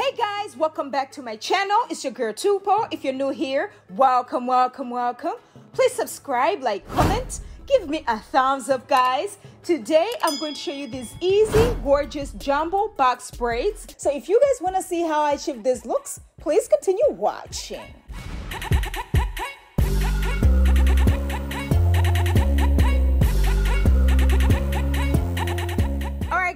Hey guys, welcome back to my channel. It's your girl Tupo. If you're new here, welcome. Please subscribe, like, comment, give me a thumbs up, guys. Today I'm going to show you these easy, gorgeous jumbo box braids. So if you guys want to see how I achieve these looks, please continue watching.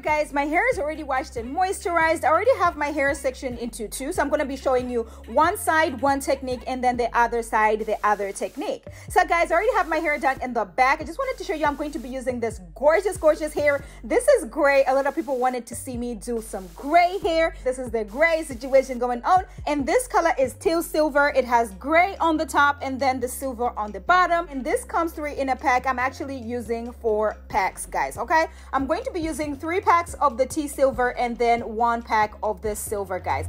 Guys, my hair is already washed and moisturized. I already have my hair sectioned into two, so I'm going to be showing you one side, one technique, and then the other side, the other technique. So guys, I already have my hair done in the back. I just wanted to show you I'm going to be using this gorgeous hair. This is gray. A lot of people wanted to see me do some gray hair. This is the gray situation going on, and this color is teal silver. It has gray on the top and then the silver on the bottom, and this comes 3 in a pack. I'm actually using 4 packs, guys. Okay, I'm going to be using 3 packs of the tea silver and then 1 pack of this silver, guys.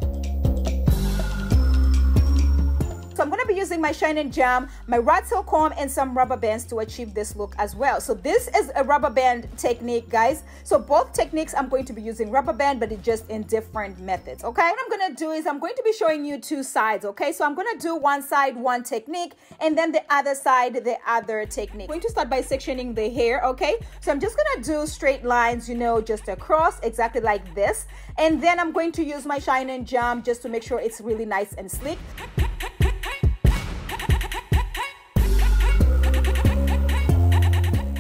So I'm going to be using my Shine and Jam, my rod tail comb, and some rubber bands to achieve this look as well. So this is a rubber band technique, guys. So both techniques I'm going to be using rubber band, but it's just in different methods, okay? What I'm going to do is I'm going to be showing you 2 sides, okay? So I'm going to do one side, one technique, and then the other side, the other technique. I'm going to start by sectioning the hair, okay? So I'm just going to do straight lines, you know, just across, exactly like this. And then I'm going to use my Shine and Jam just to make sure it's really nice and sleek.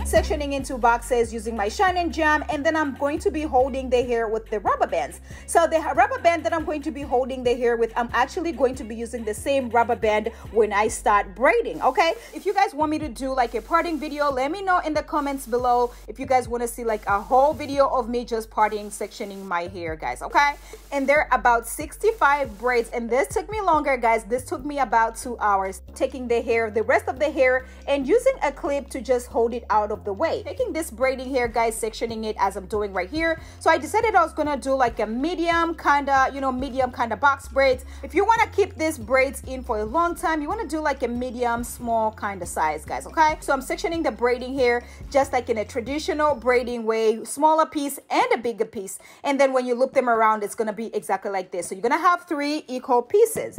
Sectioning into boxes using my Shine and Jam, and then I'm going to be holding the hair with the rubber bands. So the rubber band that I'm going to be holding the hair with, I'm actually going to be using the same rubber band when I start braiding, okay? If you guys want me to do like a parting video, let me know in the comments below if you guys want to see like a whole video of me just parting, sectioning my hair, guys, okay? And they're about 65 braids, and this took me longer, guys. This took me about 2 hours, taking the hair, the rest of the hair, and using a clip to just hold it out of the way. Taking this braiding hair, guys, sectioning it as I'm doing right here. So I decided I was gonna do like a medium kind of box braids. If you want to keep these braids in for a long time, you want to do like a medium small kind of size, guys, okay? So I'm sectioning the braiding hair just like in a traditional braiding way, smaller piece and a bigger piece, and then when you loop them around, it's gonna be exactly like this. So you're gonna have 3 equal pieces.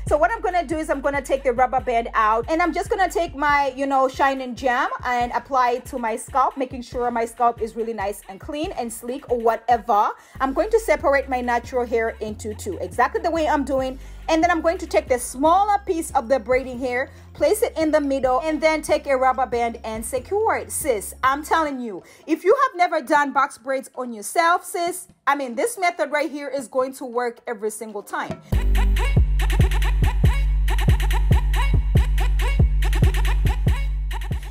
So what I'm going to do is I'm going to take the rubber band out, and I'm just going to take my, you know, Shine and Jam and apply it to my scalp, making sure my scalp is really nice and clean and sleek or whatever. I'm going to separate my natural hair into 2, exactly the way I'm doing. And then I'm going to take the smaller piece of the braiding hair, place it in the middle, and then take a rubber band and secure it. Sis, I'm telling you, if you have never done box braids on yourself, sis, I mean, this method right here is going to work every single time.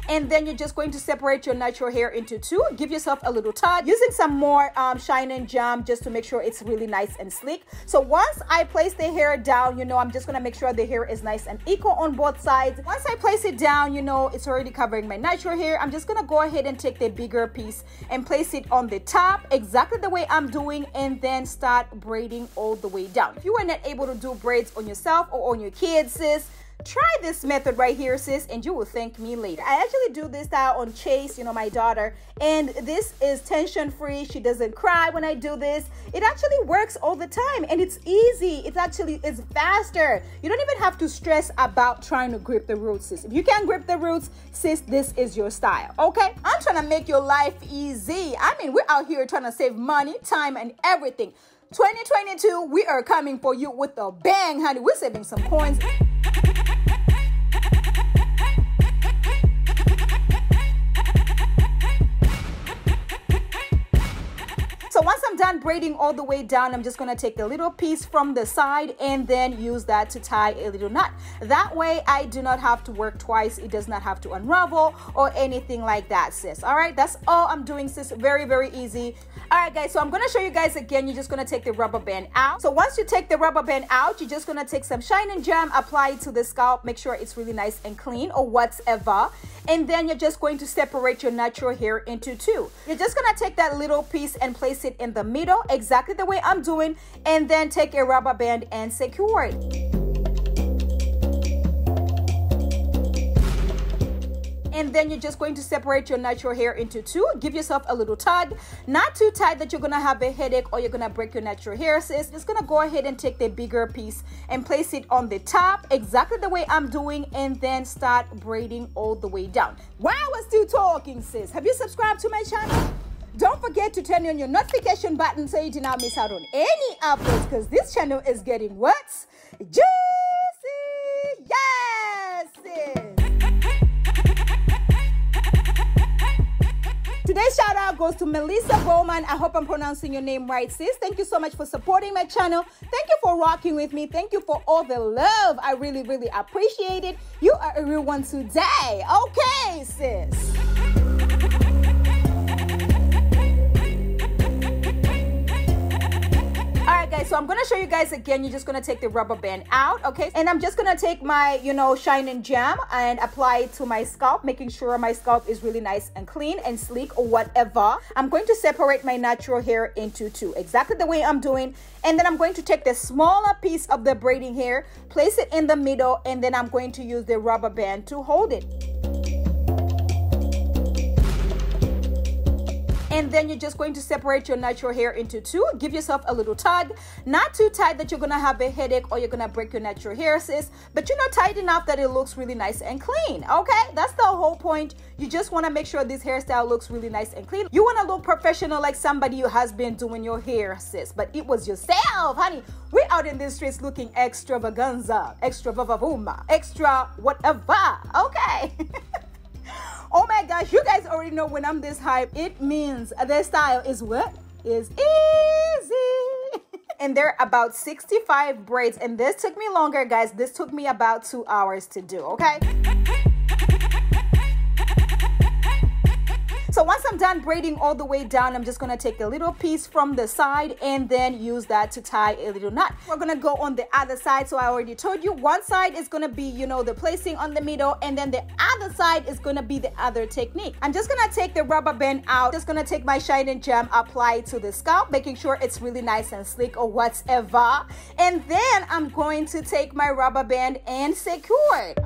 And then you're just going to separate your natural hair into 2. Give yourself a little touch using some more Shine and Jam just to make sure it's really nice and sleek. So once I place the hair down, you know, I'm just going to make sure the hair is nice and equal on both sides. Once I place it down, you know, it's already covering my natural hair. I'm just going to go ahead and take the bigger piece and place it on the top exactly the way I'm doing, and then start braiding all the way down. If you are not able to do braids on yourself or on your kids, sis, try this method right here, sis, and you will thank me later. I actually do this style on Chase, you know, my daughter, and this is tension free. She doesn't cry when I do this. It actually works all the time, and it's easy. It's faster. You don't even have to stress about trying to grip the roots, sis. If you can't grip the roots, sis, this is your style, okay? I'm trying to make your life easy. I mean, we're out here trying to save money, time, and everything. 2022, we are coming for you with a bang, honey. We're saving some coins. So once I'm done braiding all the way down, I'm just going to take a little piece from the side and then use that to tie a little knot. That way I do not have to work twice. It does not have to unravel or anything like that, sis. All right, that's all I'm doing, sis. Very, very easy. All right, guys, so I'm going to show you guys again. You're just going to take the rubber band out. So once you take the rubber band out, you're just going to take some Shine and Jam, apply it to the scalp, make sure it's really nice and clean or whatever. And then you're just going to separate your natural hair into 2. You're just going to take that little piece and place it in the middle, exactly the way I'm doing, and then take a rubber band and secure it. And And then you're just going to separate your natural hair into two. Give yourself a little tug, not too tight that you're gonna have a headache or you're gonna break your natural hair, sis. Just gonna go ahead and take the bigger piece and place it on the top exactly the way I'm doing, and then start braiding all the way down. While we're still talking, sis, have you subscribed to my channel? Don't forget to turn on your notification button so you do not miss out on any uploads, because this channel is getting what? Juicy! Yes, sis! Today's shout out goes to Melissa Bowman. I hope I'm pronouncing your name right, sis. Thank you so much for supporting my channel. Thank you for rocking with me. Thank you for all the love. I really, really appreciate it. You are a real one today. Okay, sis. Alright guys, so I'm going to show you guys again. You're just going to take the rubber band out, okay? And I'm just going to take my, shine and jam and apply it to my scalp, making sure my scalp is really nice and clean and sleek or whatever. I'm going to separate my natural hair into two, exactly the way I'm doing. And then I'm going to take the smaller piece of the braiding hair, place it in the middle, and then I'm going to use the rubber band to hold it. And then you're just going to separate your natural hair into two. Give yourself a little tug, not too tight that you're gonna have a headache or you're gonna break your natural hair, sis, but tight enough that it looks really nice and clean, okay? That's the whole point. You just wanna make sure this hairstyle looks really nice and clean. You wanna look professional like somebody who has been doing your hair, sis, but it was yourself, honey. We're out in the streets looking extravaganza, extra vavavooma, extra whatever, okay? Oh my gosh, you guys already know when I'm this hype, it means the style is what? Is easy. And there are about 65 braids, and this took me longer, guys. This took me about 2 hours to do, okay? So once I'm done braiding all the way down, I'm just gonna take a little piece from the side and then use that to tie a little knot. We're gonna go on the other side. So I already told you, one side is gonna be, the placing on the middle, and then the other side is gonna be the other technique. I'm just gonna take the rubber band out, just gonna take my shine and jam, apply it to the scalp, making sure it's really nice and sleek or whatever. And then I'm going to take my rubber band and secure it.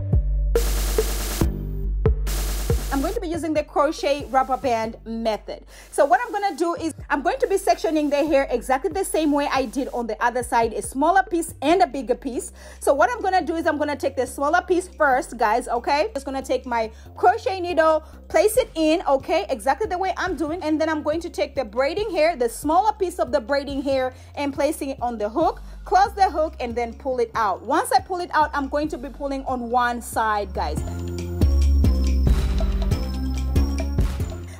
I'm going to be using the crochet rubber band method. So what I'm going to do is I'm going to be sectioning the hair exactly the same way I did on the other side, a smaller piece and a bigger piece. So what I'm going to do is I'm going to take the smaller piece first, guys, okay? Just going to take my crochet needle, place it in, okay, exactly the way I'm doing. And then I'm going to take the braiding hair, the smaller piece of the braiding hair, and placing it on the hook, close the hook, and then pull it out. Once I pull it out, I'm going to be pulling on one side, guys.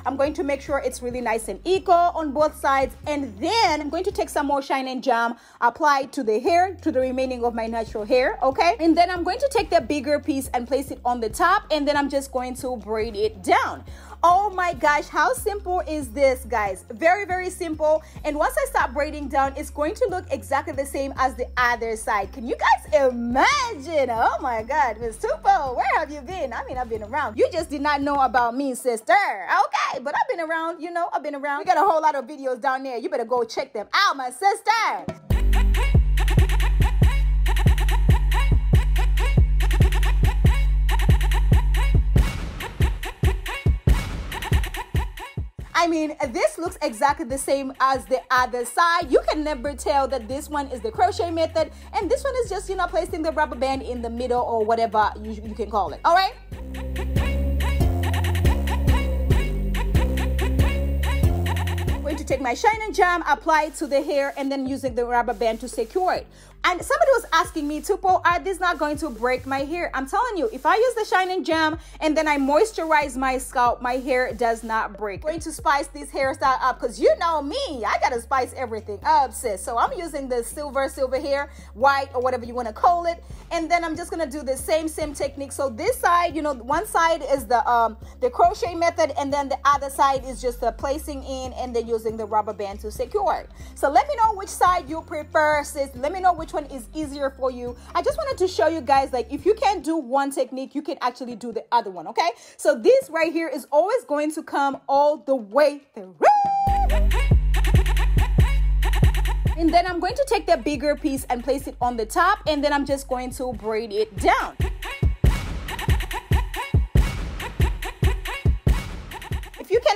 I'm going to make sure it's really nice and equal on both sides, and then I'm going to take some more shine and jam, apply it to the hair, to the remaining of my natural hair, okay? And then I'm going to take the bigger piece and place it on the top, and then I'm just going to braid it down. Oh my gosh, how simple is this, guys? Very, very simple. And once I start braiding down, it's going to look exactly the same as the other side. Can you guys imagine? Oh my God, Miss Tupo, where have you been? I mean, I've been around. You just did not know about me, sister. Okay, but I've been around, I've been around. We got a whole lot of videos down there. You better go check them out, my sister. I mean, this looks exactly the same as the other side. You can never tell that this one is the crochet method and this one is just, placing the rubber band in the middle or whatever you can call it. All right? I'm going to take my shine and jam, apply it to the hair, and then using the rubber band to secure it. And somebody was asking me, Tupo, are these not going to break my hair? I'm telling you, if I use the shine and jam and then I moisturize my scalp, my hair does not break. I'm going to spice this hairstyle up because you know me, I gotta spice everything up, sis. So I'm using the silver hair, white, or whatever you want to call it. And then I'm just gonna do the same technique. So this side, one side is the crochet method, and then the other side is just the placing in and then using the rubber band to secure it. So let me know which side you prefer, sis. Let me know which one is easier for you. I just wanted to show you guys, like, if you can't do one technique, you can actually do the other one, okay? So this right here is always going to come all the way through. And then I'm going to take the bigger piece and place it on the top, and then I'm just going to braid it down.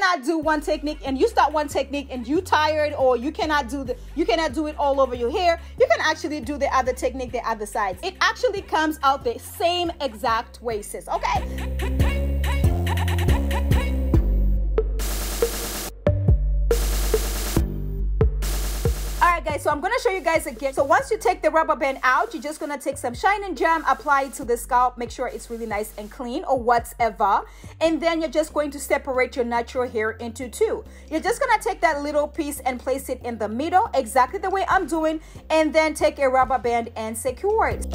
cannot do one technique and you start one technique and you tired, or you cannot do it all over your hair, you can actually do the other technique, the other sides. It actually comes out the same exact way, sis. Okay. Alright guys, so I'm going to show you guys again. So once you take the rubber band out, you're just going to take some shine and jam, apply it to the scalp, make sure it's really nice and clean or whatever. And then you're just going to separate your natural hair into two. You're just going to take that little piece and place it in the middle, exactly the way I'm doing, and then take a rubber band and secure it.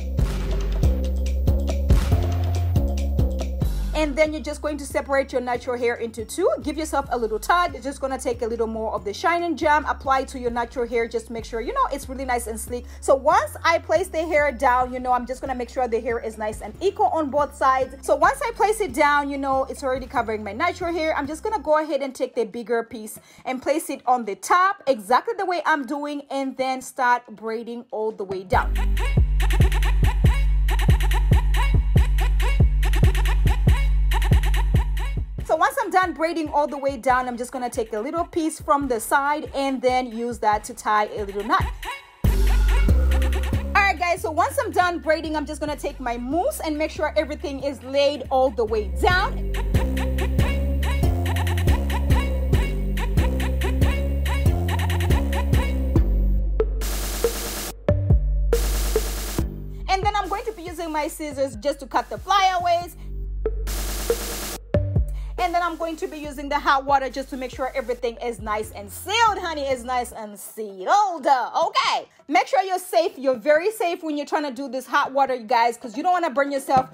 And then you're just going to separate your natural hair into two. Give yourself a little tug. You're just going to take a little more of the shine and jam, apply to your natural hair, just to make sure, it's really nice and sleek. So once I place the hair down, I'm just going to make sure the hair is nice and equal on both sides. So once I place it down, it's already covering my natural hair. I'm just going to go ahead and take the bigger piece and place it on the top, exactly the way I'm doing, and then start braiding all the way down. So once I'm done braiding all the way down, I'm just going to take a little piece from the side and then use that to tie a little knot. Alright guys, so once I'm done braiding, I'm just going to take my mousse and make sure everything is laid all the way down. And then I'm going to be using my scissors just to cut the flyaways. And then I'm going to be using the hot water just to make sure everything is nice and sealed, honey. Is nice and sealed. Okay. Make sure you're safe. You're very safe when you're trying to do this hot water, you guys, because you don't want to burn yourself.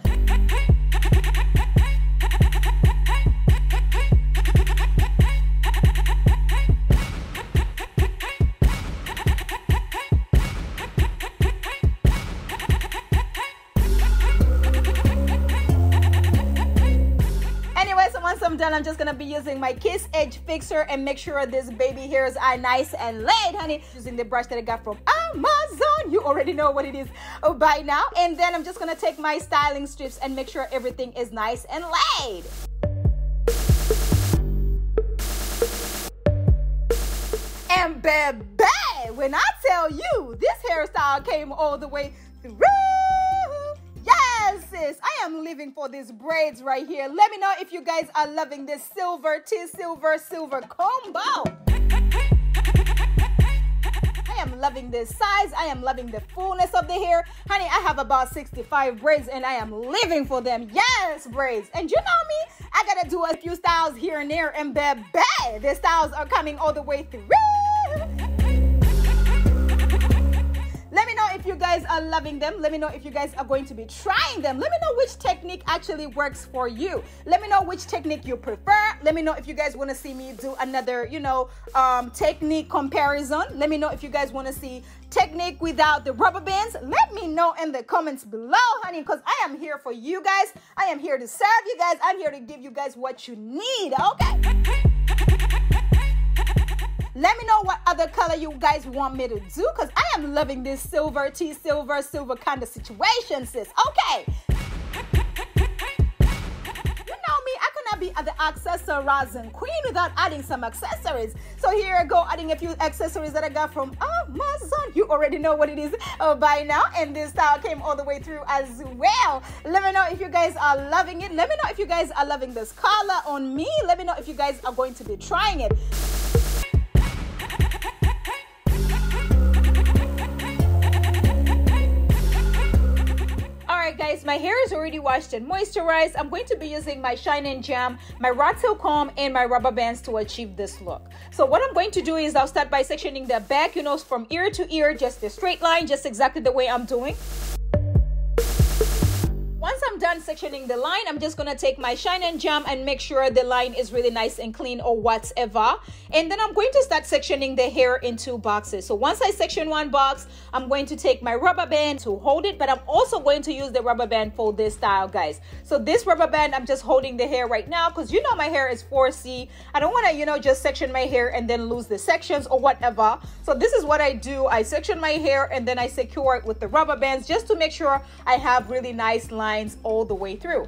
Once I'm done, I'm just gonna be using my Kiss Edge Fixer and make sure this baby hairs are nice and laid, honey. Using the brush that I got from Amazon. You already know what it is by now. And then I'm just gonna take my styling strips and make sure everything is nice and laid. And baby, when I tell you this hairstyle came all the way through. Yes, sis, I am living for these braids right here. Let me know if you guys are loving this silver combo. I am loving this size. I am loving the fullness of the hair. Honey, I have about 65 braids and I am living for them. Yes, braids. And you know me, I gotta do a few styles here and there, and baby, the styles are coming all the way through. Let me know if you guys are loving them. Let me know if you guys are going to be trying them. Let me know which technique actually works for you. Let me know which technique you prefer. Let me know if you guys want to see me do another, technique comparison. Let me know if you guys want to see technique without the rubber bands. Let me know in the comments below, honey, because I am here for you guys. I am here to serve you guys. I'm here to give you guys what you need, okay? Let me know what other color you guys want me to do, because I am loving this silver kind of situation, sis. Okay. You know me, I cannot be the accessorizing queen without adding some accessories. So here I go, adding a few accessories that I got from Amazon. You already know what it is by now. And this style came all the way through as well. Let me know if you guys are loving it. Let me know if you guys are loving this color on me. Let me know if you guys are going to be trying it. Alright guys, my hair is already washed and moisturized. I'm going to be using my Shine and Jam, my Rockville comb, and my rubber bands to achieve this look. So what I'm going to do is I'll start by sectioning the back, from ear to ear, just a straight line, just exactly the way I'm doing. Once I'm done sectioning the line, I'm just going to take my Shine and Jam and make sure the line is really nice and clean or whatever. And then I'm going to start sectioning the hair in two boxes. So once I section one box, I'm going to take my rubber band to hold it, but I'm also going to use the rubber band for this style, guys. So this rubber band, I'm just holding the hair right now because my hair is 4C. I don't want to, just section my hair and then lose the sections or whatever. So this is what I do. I section my hair and then I secure it with the rubber bands just to make sure I have really nice lines all the way through.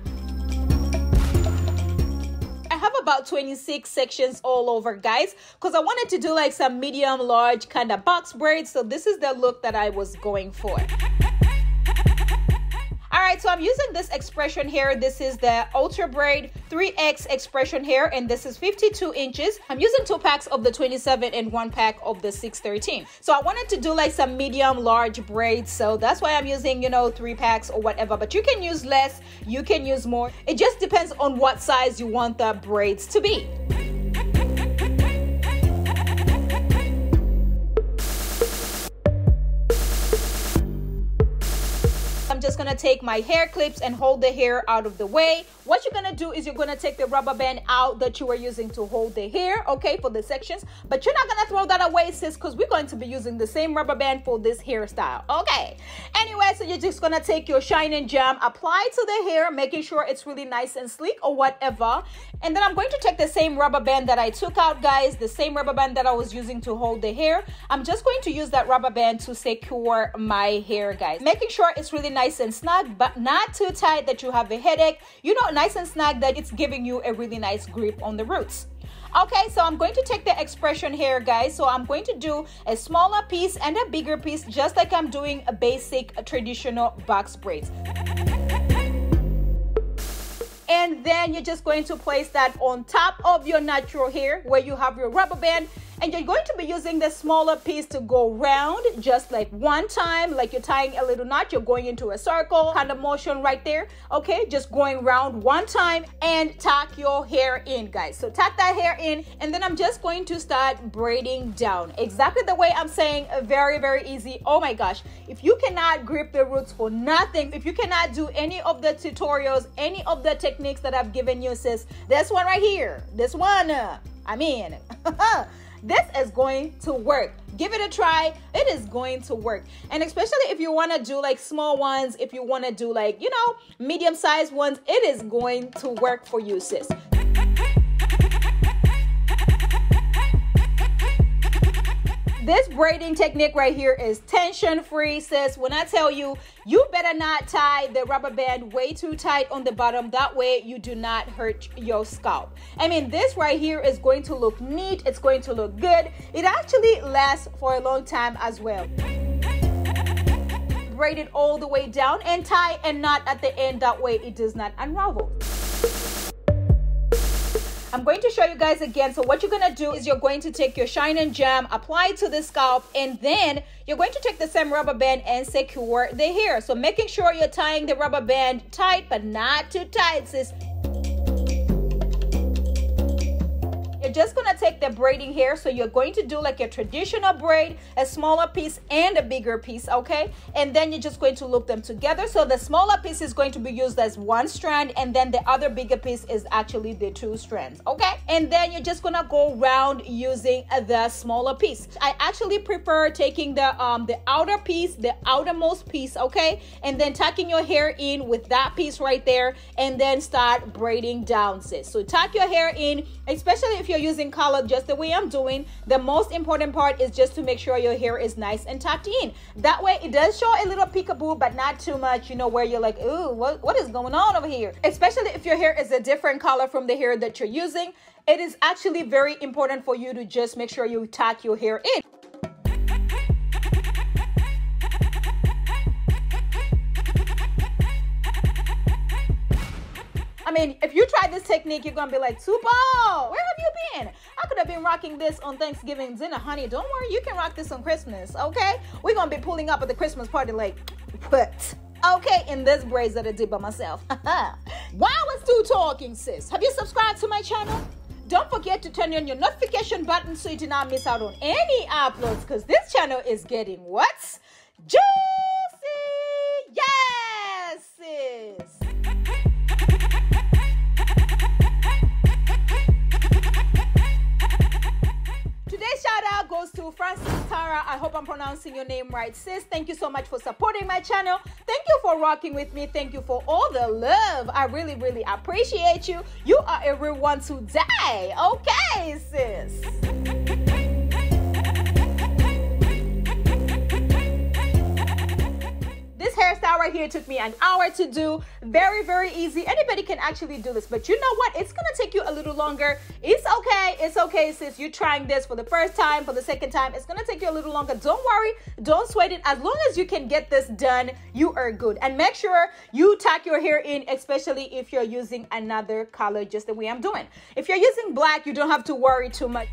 I have about 26 sections all over, guys, because I wanted to do like some medium large kind of box braids. So this is the look that I was going for. All right, so I'm using this X-pression hair. This is the Ultra Braid 3X X-pression hair, and this is 52 inches. I'm using 2 packs of the 27 and 1 pack of the 613. So I wanted to do like some medium large braids, so that's why I'm using, you know, 3 packs or whatever. But you can use less, you can use more. It just depends on what size you want the braids to be. I'm just gonna take my hair clips and hold the hair out of the way. What you're gonna do is you're gonna take the rubber band out that you were using to hold the hair, okay, for the sections. But you're not gonna throw that away, sis, because we're going to be using the same rubber band for this hairstyle, okay? Anyway, so you're just gonna take your shine and jam, apply to the hair, making sure it's really nice and sleek or whatever. And then I'm going to take the same rubber band that I took out, guys, the same rubber band that I was using to hold the hair. I'm just going to use that rubber band to secure my hair, guys. Making sure it's really nice and snug, but not too tight that you have a headache. You know, nice and snug that it's giving you a really nice grip on the roots. Okay, so I'm going to take the X-pression hair, guys. So I'm going to do a smaller piece and a bigger piece, just like I'm doing a basic traditional box braids. And then you're just going to place that on top of your natural hair where you have your rubber band. And you're going to be using the smaller piece to go round just like one time, like you're tying a little knot, you're going into a circle kind of motion right there. Okay, just going round one time and tuck your hair in, guys. So tuck that hair in, and then I'm just going to start braiding down exactly the way I'm saying. Very, very easy. Oh my gosh, if you cannot grip the roots for nothing, if you cannot do any of the tutorials, any of the techniques that I've given you, sis, this one right here, this one, this is going to work. Give it a try. It is going to work. And especially if you want to do like small ones, if you want to do like, you know, medium-sized ones, it is going to work for you, sis. This braiding technique right here is tension-free, sis. When I tell you, you better not tie the rubber band way too tight on the bottom. That way you do not hurt your scalp. I mean, this right here is going to look neat. It's going to look good. It actually lasts for a long time as well. Braid it all the way down and tie a knot at the end. That way it does not unravel. I'm going to show you guys again. So what you're going to do is you're going to take your shine and jam, apply it to the scalp, and then you're going to take the same rubber band and secure the hair. So making sure you're tying the rubber band tight, but not too tight, sis. You're just going to take the braiding hair. So you're going to do like a traditional braid, a smaller piece and a bigger piece, okay? And then you're just going to loop them together. So the smaller piece is going to be used as one strand, and then the other bigger piece is actually the 2 strands, okay? And then you're just going to go round using the smaller piece. I actually prefer taking the outer piece, the outermost piece, okay? And then tucking your hair in with that piece right there, and then start braiding down, sis. So tuck your hair in, especially if you're using color just the way I'm doing. The most important part is just to make sure your hair is nice and tucked in. That way it does show a little peekaboo, but not too much, you know, where you're like, ooh, what is going on over here? Especially if your hair is a different color from the hair that you're using. It is actually very important for you to just make sure you tuck your hair in. I mean, if you try this technique, you're gonna be like, Tupo, where have you been? I could have been rocking this on Thanksgiving dinner, honey. Don't worry, you can rock this on Christmas, okay? We're gonna be pulling up at the Christmas party like, what? Okay, in this braids that I did by myself. While we're still talking, sis, have you subscribed to my channel? Don't forget to turn on your notification button so you do not miss out on any uploads, because this channel is getting what? Juicy! Yes, sis! Today's shout out goes to Francis Tara. I hope I'm pronouncing your name right, sis. Thank you so much for supporting my channel. Thank you for rocking with me. Thank you for all the love. I really, really appreciate you. You are a real one today. Okay, sis. This hairstyle right here took me an hour to do. Very, very easy. Anybody can actually do this, but you know what? It's gonna take you a little longer. It's okay. It's okay, sis. You're trying this for the first time, for the second time. It's gonna take you a little longer. Don't worry. Don't sweat it. As long as you can get this done, you are good. And make sure you tuck your hair in, especially if you're using another color, just the way I'm doing. If you're using black, you don't have to worry too much.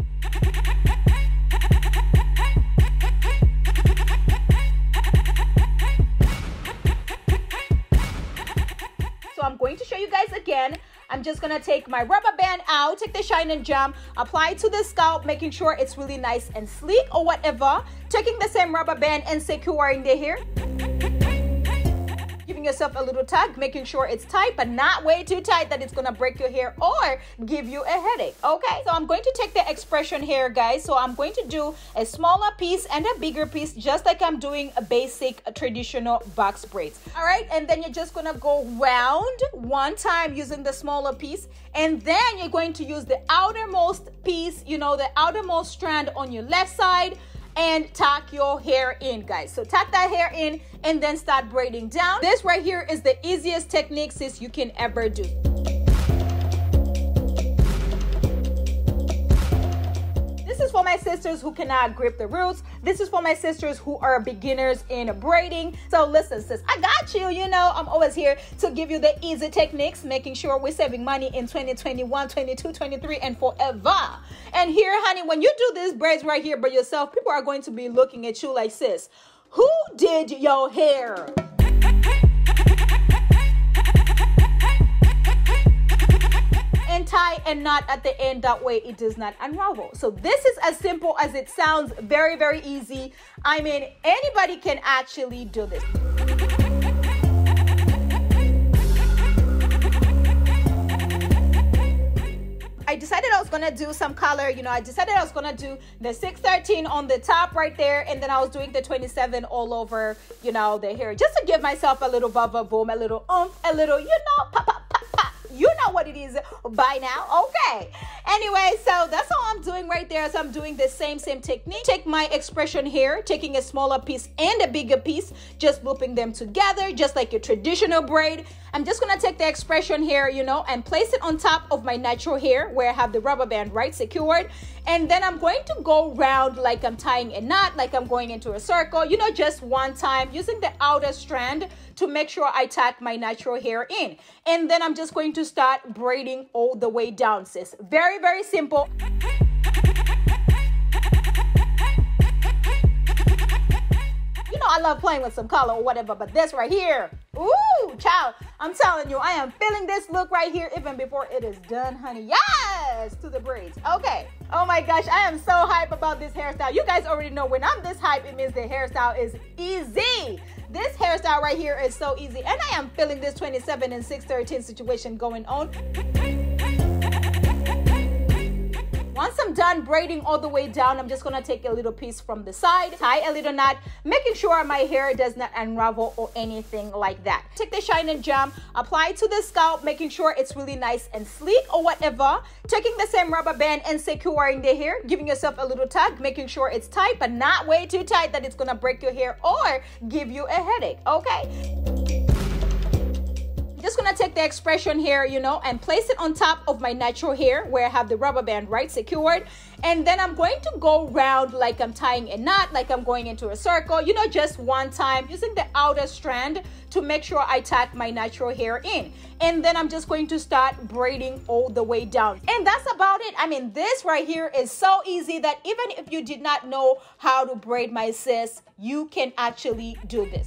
So I'm going to show you guys again. I'm just gonna take my rubber band out, take the shine and jam, apply it to the scalp, making sure it's really nice and sleek or whatever. Taking the same rubber band and securing the hair. Giving yourself a little tug, making sure it's tight, but not way too tight that it's gonna break your hair or give you a headache. Okay, so I'm going to take the X-pression hair, guys. So I'm going to do a smaller piece and a bigger piece, just like I'm doing a basic traditional box braids. All right, and then you're just gonna go round one time using the smaller piece, and then you're going to use the outermost piece, you know, the outermost strand on your left side, and tuck your hair in, guys. So tuck that hair in and then start braiding down. This right here is the easiest technique, sis, you can ever do. This is for my sisters who cannot grip the roots. This is for my sisters who are beginners in braiding. So listen, sis, I got you. You know, I'm always here to give you the easy techniques, making sure we're saving money in 2021, 22, 23, and forever. And here, honey, when you do these braids right here by yourself, people are going to be looking at you like, sis, who did your hair? And tie and knot at the end, that way it does not unravel. So this is as simple as it sounds. Very, very easy. I mean, anybody can actually do this. I decided I was gonna do some color, you know, I decided I was gonna do the 613 on the top right there, and then I was doing the 27 all over, you know, the hair, just to give myself a little boom, a little oomph, a little, you know, pop, pop, pop, pop. You know what it is by now. Okay, anyway, so that's all I'm doing right there. So I'm doing the same technique. Take my X-pression hair, taking a smaller piece and a bigger piece, just looping them together just like a traditional braid. I'm just gonna take the X-pression hair, you know, and place it on top of my natural hair where I have the rubber band right secured, and then I'm going to go round like I'm tying a knot, like I'm going into a circle, you know, just one time using the outer strand to make sure I tuck my natural hair in. And then I'm just going to start braiding all the way down, sis. Very, very simple. You know, I love playing with some color or whatever, but this right here, ooh, child, I'm telling you, I am feeling this look right here even before it is done, honey. Yes, to the braids. Okay. Oh my gosh, I am so hyped about this hairstyle. You guys already know when I'm this hyped, it means the hairstyle is easy. This hairstyle right here is so easy, and I am feeling this 27 and 613 situation going on. Once I'm done braiding all the way down, I'm just gonna take a little piece from the side, tie a little knot, making sure my hair does not unravel or anything like that. Take the shine and jam, apply it to the scalp, making sure it's really nice and sleek or whatever. Taking the same rubber band and securing the hair, giving yourself a little tug, making sure it's tight, but not way too tight that it's gonna break your hair or give you a headache, okay? Just gonna take the X-pression hair, you know, and place it on top of my natural hair where I have the rubber band right secured, and then I'm going to go round like I'm tying a knot, like I'm going into a circle, you know, just one time using the outer strand to make sure I tuck my natural hair in. And then I'm just going to start braiding all the way down, and that's about it. I mean, this right here is so easy that even if you did not know how to braid, my sis, you can actually do this.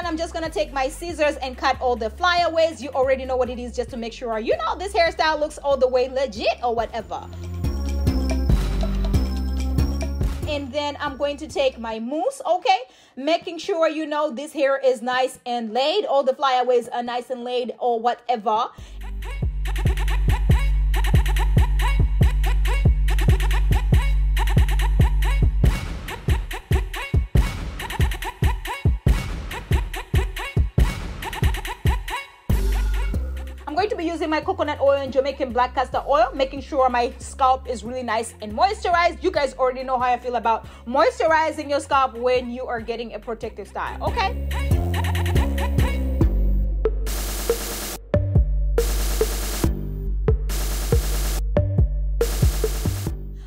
I'm just gonna take my scissors and cut all the flyaways. You already know what it is, just to make sure, you know, this hairstyle looks all the way legit or whatever. And then I'm going to take my mousse, okay, making sure, you know, this hair is nice and laid, all the flyaways are nice and laid or whatever. using my coconut oil and Jamaican black castor oil, making sure my scalp is really nice and moisturized. You guys already know how I feel about moisturizing your scalp when you are getting a protective style, okay?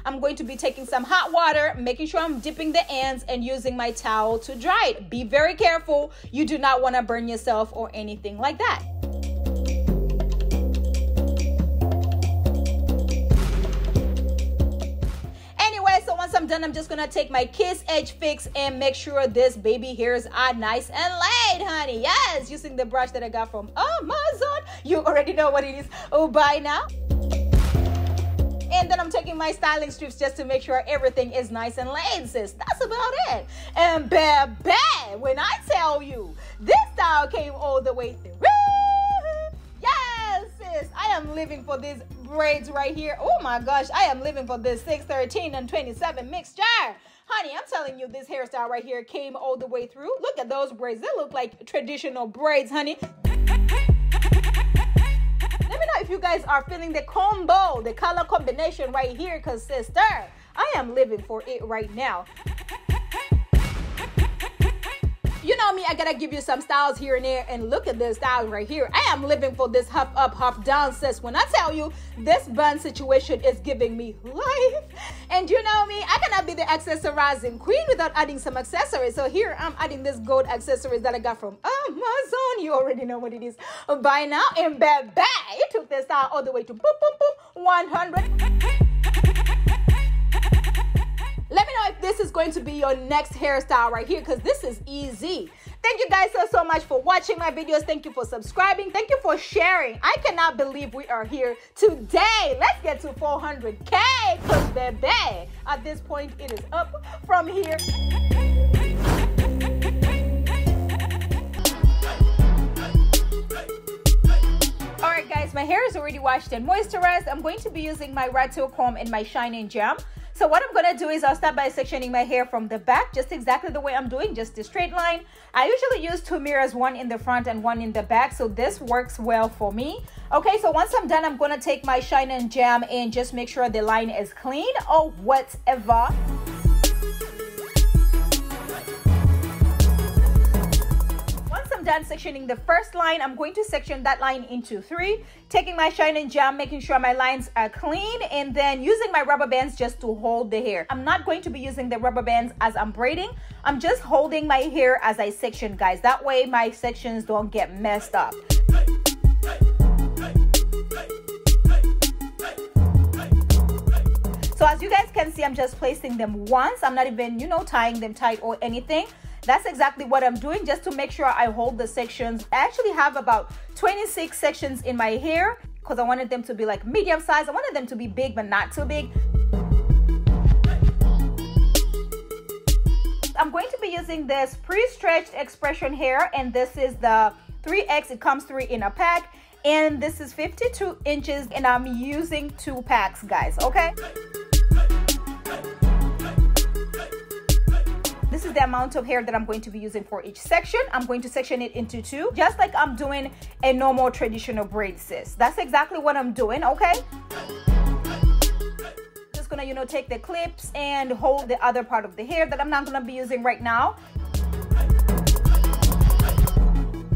I'm going to be taking some hot water, making sure I'm dipping the ends and using my towel to dry it. Be very careful. You do not want to burn yourself or anything like that. Anyway, so once I'm done, I'm just gonna take my Kiss Edge Fix and make sure this baby hairs are nice and laid, honey. Yes, using the brush that I got from Amazon. You already know what it is. Oh, bye now. And then I'm taking my styling strips just to make sure everything is nice and laid, sis. That's about it. And baby, when I tell you, this style came all the way through. Yes, sis. I am living for these braids right here. Oh my gosh, I am living for this 6, 13, and 27 mixture. Honey, I'm telling you, this hairstyle right here came all the way through. Look at those braids. They look like traditional braids, honey. Let me know if you guys are feeling the combo, the color combination right here, because sister, I am living for it right now. You know me, I gotta give you some styles here and there, and look at this style right here. I am living for this huff up, huff down, sis. When I tell you, this bun situation is giving me life. And you know me, I cannot be the accessorizing queen without adding some accessories. So here I'm adding this gold accessories that I got from Amazon. You already know what it is by now. And baby, it took this style all the way to boop, boop, boop, 100. Let me know if this is going to be your next hairstyle right here, because this is easy. Thank you guys so much for watching my videos. Thank you for subscribing. Thank you for sharing. I cannot believe we are here today. Let's get to 400K, because baby, at this point, it is up from here. Alright guys, my hair is already washed and moisturized. I'm going to be using my rat tail comb and my shining gem. So what I'm gonna do is I'll start by sectioning my hair from the back, just exactly the way I'm doing, just a straight line. I usually use 2 mirrors, one in the front and one in the back, so this works well for me. Okay, so once I'm done, I'm gonna take my shining gem and just make sure the line is clean or whatever. Done sectioning the first line, I'm going to section that line into 3, taking my shining gem, making sure my lines are clean, and then using my rubber bands just to hold the hair. I'm not going to be using the rubber bands as I'm braiding. I'm just holding my hair as I section, guys. That way my sections don't get messed up. So as you guys can see, I'm just placing them once. I'm not even, you know, tying them tight or anything. That's exactly what I'm doing, just to make sure I hold the sections. I actually have about 26 sections in my hair because I wanted them to be like medium size. I wanted them to be big, but not too big. I'm going to be using this pre-stretched X-pression hair, and this is the 3X. It comes 3 in a pack, and this is 52 inches, and I'm using 2 packs, guys, okay? This is the amount of hair that I'm going to be using for each section. I'm going to section it into 2, just like I'm doing a normal traditional braid, sis. That's exactly what I'm doing, okay? Just gonna, you know, take the clips and hold the other part of the hair that I'm not gonna be using right now.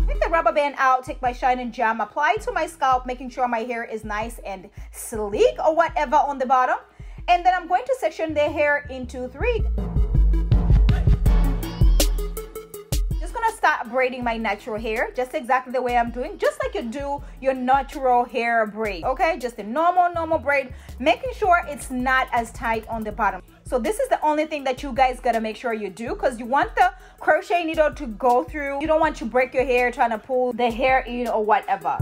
Take the rubber band out, take my shining gem, apply it to my scalp, making sure my hair is nice and sleek or whatever on the bottom. And then I'm going to section the hair into 3. Start braiding my natural hair just exactly the way I'm doing, just like you do your natural hair braid, okay? Just a normal braid, making sure it's not as tight on the bottom. So this is the only thing that you guys gotta make sure you do, because you want the crochet needle to go through. You don't want to break your hair trying to pull the hair in or whatever.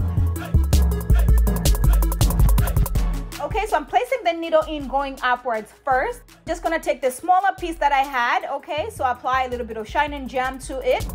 Okay, so I'm placing the needle in going upwards first. Just gonna take the smaller piece that I had, okay? So apply a little bit of shining gem to it.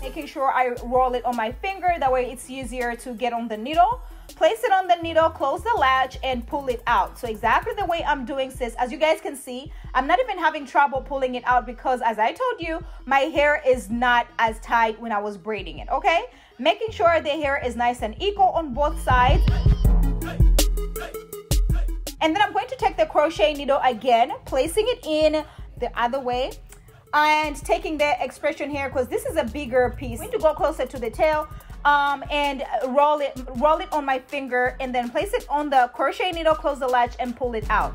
Making sure I roll it on my finger, that way it's easier to get on the needle. place it on the needle, close the latch, and pull it out. So exactly the way I'm doing, sis. As you guys can see, I'm not even having trouble pulling it out because, as I told you, my hair is not as tight when I was braiding it, okay? Making sure the hair is nice and equal on both sides. And then I'm going to take the crochet needle again, placing it in the other way, and taking the X-pression hair, because this is a bigger piece. I'm going to go closer to the tail and roll it on my finger, and then place it on the crochet needle, close the latch, and pull it out.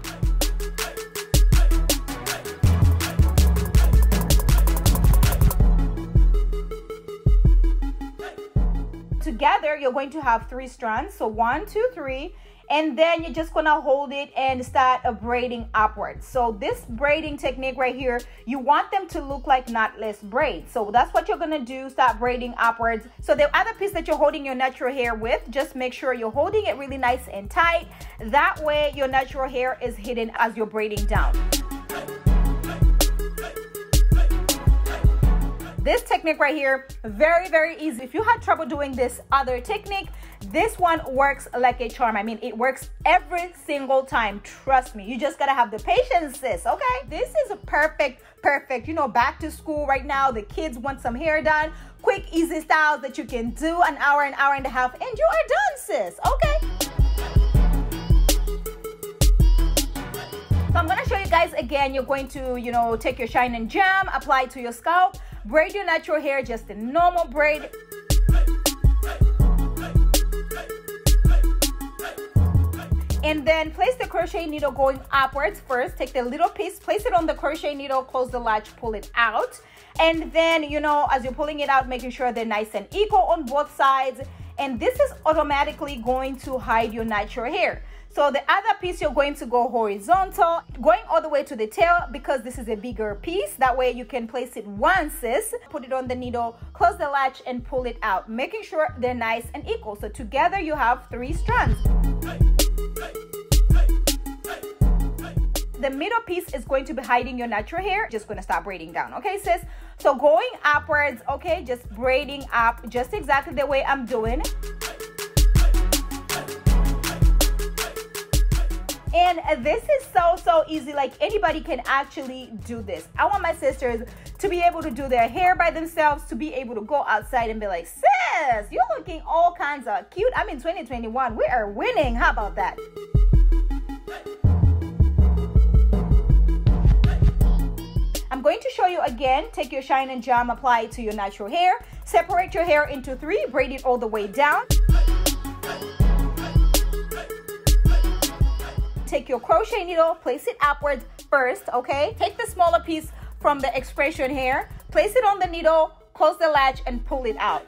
Together, you're going to have 3 strands. So 1, 2, 3. And then you're just gonna hold it and start braiding upwards. So this braiding technique right here, you want them to look like knotless braids. So that's what you're gonna do, start braiding upwards. So the other piece that you're holding your natural hair with, just make sure you're holding it really nice and tight. That way your natural hair is hidden as you're braiding down. This technique right here, very, very easy. If you had trouble doing this other technique, this one works like a charm. I mean, it works every single time. Trust me. You just gotta have the patience, sis, okay? This is perfect. You know, back to school right now, the kids want some hair done. Quick, easy styles that you can do an hour and a half, and you are done, sis, okay? So I'm gonna show you guys again. You're going to, you know, take your shine and jam, apply it to your scalp, braid your natural hair, just a normal braid. And then place the crochet needle going upwards first. Take the little piece, place it on the crochet needle, close the latch, pull it out. And then, you know, as you're pulling it out, making sure they're nice and equal on both sides. And this is automatically going to hide your natural hair. So the other piece, you're going to go horizontal, going all the way to the tail, because this is a bigger piece. That way you can place it once, sis. Put it on the needle, close the latch, and pull it out, making sure they're nice and equal. So together you have 3 strands. The middle piece is going to be hiding your natural hair. Just going to start braiding down, okay, sis? So going upwards, okay, just braiding up, just exactly the way I'm doing. And this is so easy. Like, anybody can actually do this. I want my sisters to be able to do their hair by themselves, to be able to go outside and be like, sis, you're looking all kinds of cute. I'm in 2021. We are winning. How about that? I'm going to show you again. Take your shine and jam, apply it to your natural hair. Separate your hair into 3, braid it all the way down. Take your crochet needle, place it upwards first, okay? Take the smaller piece from the X-pression hair, place it on the needle, close the latch, and pull it out.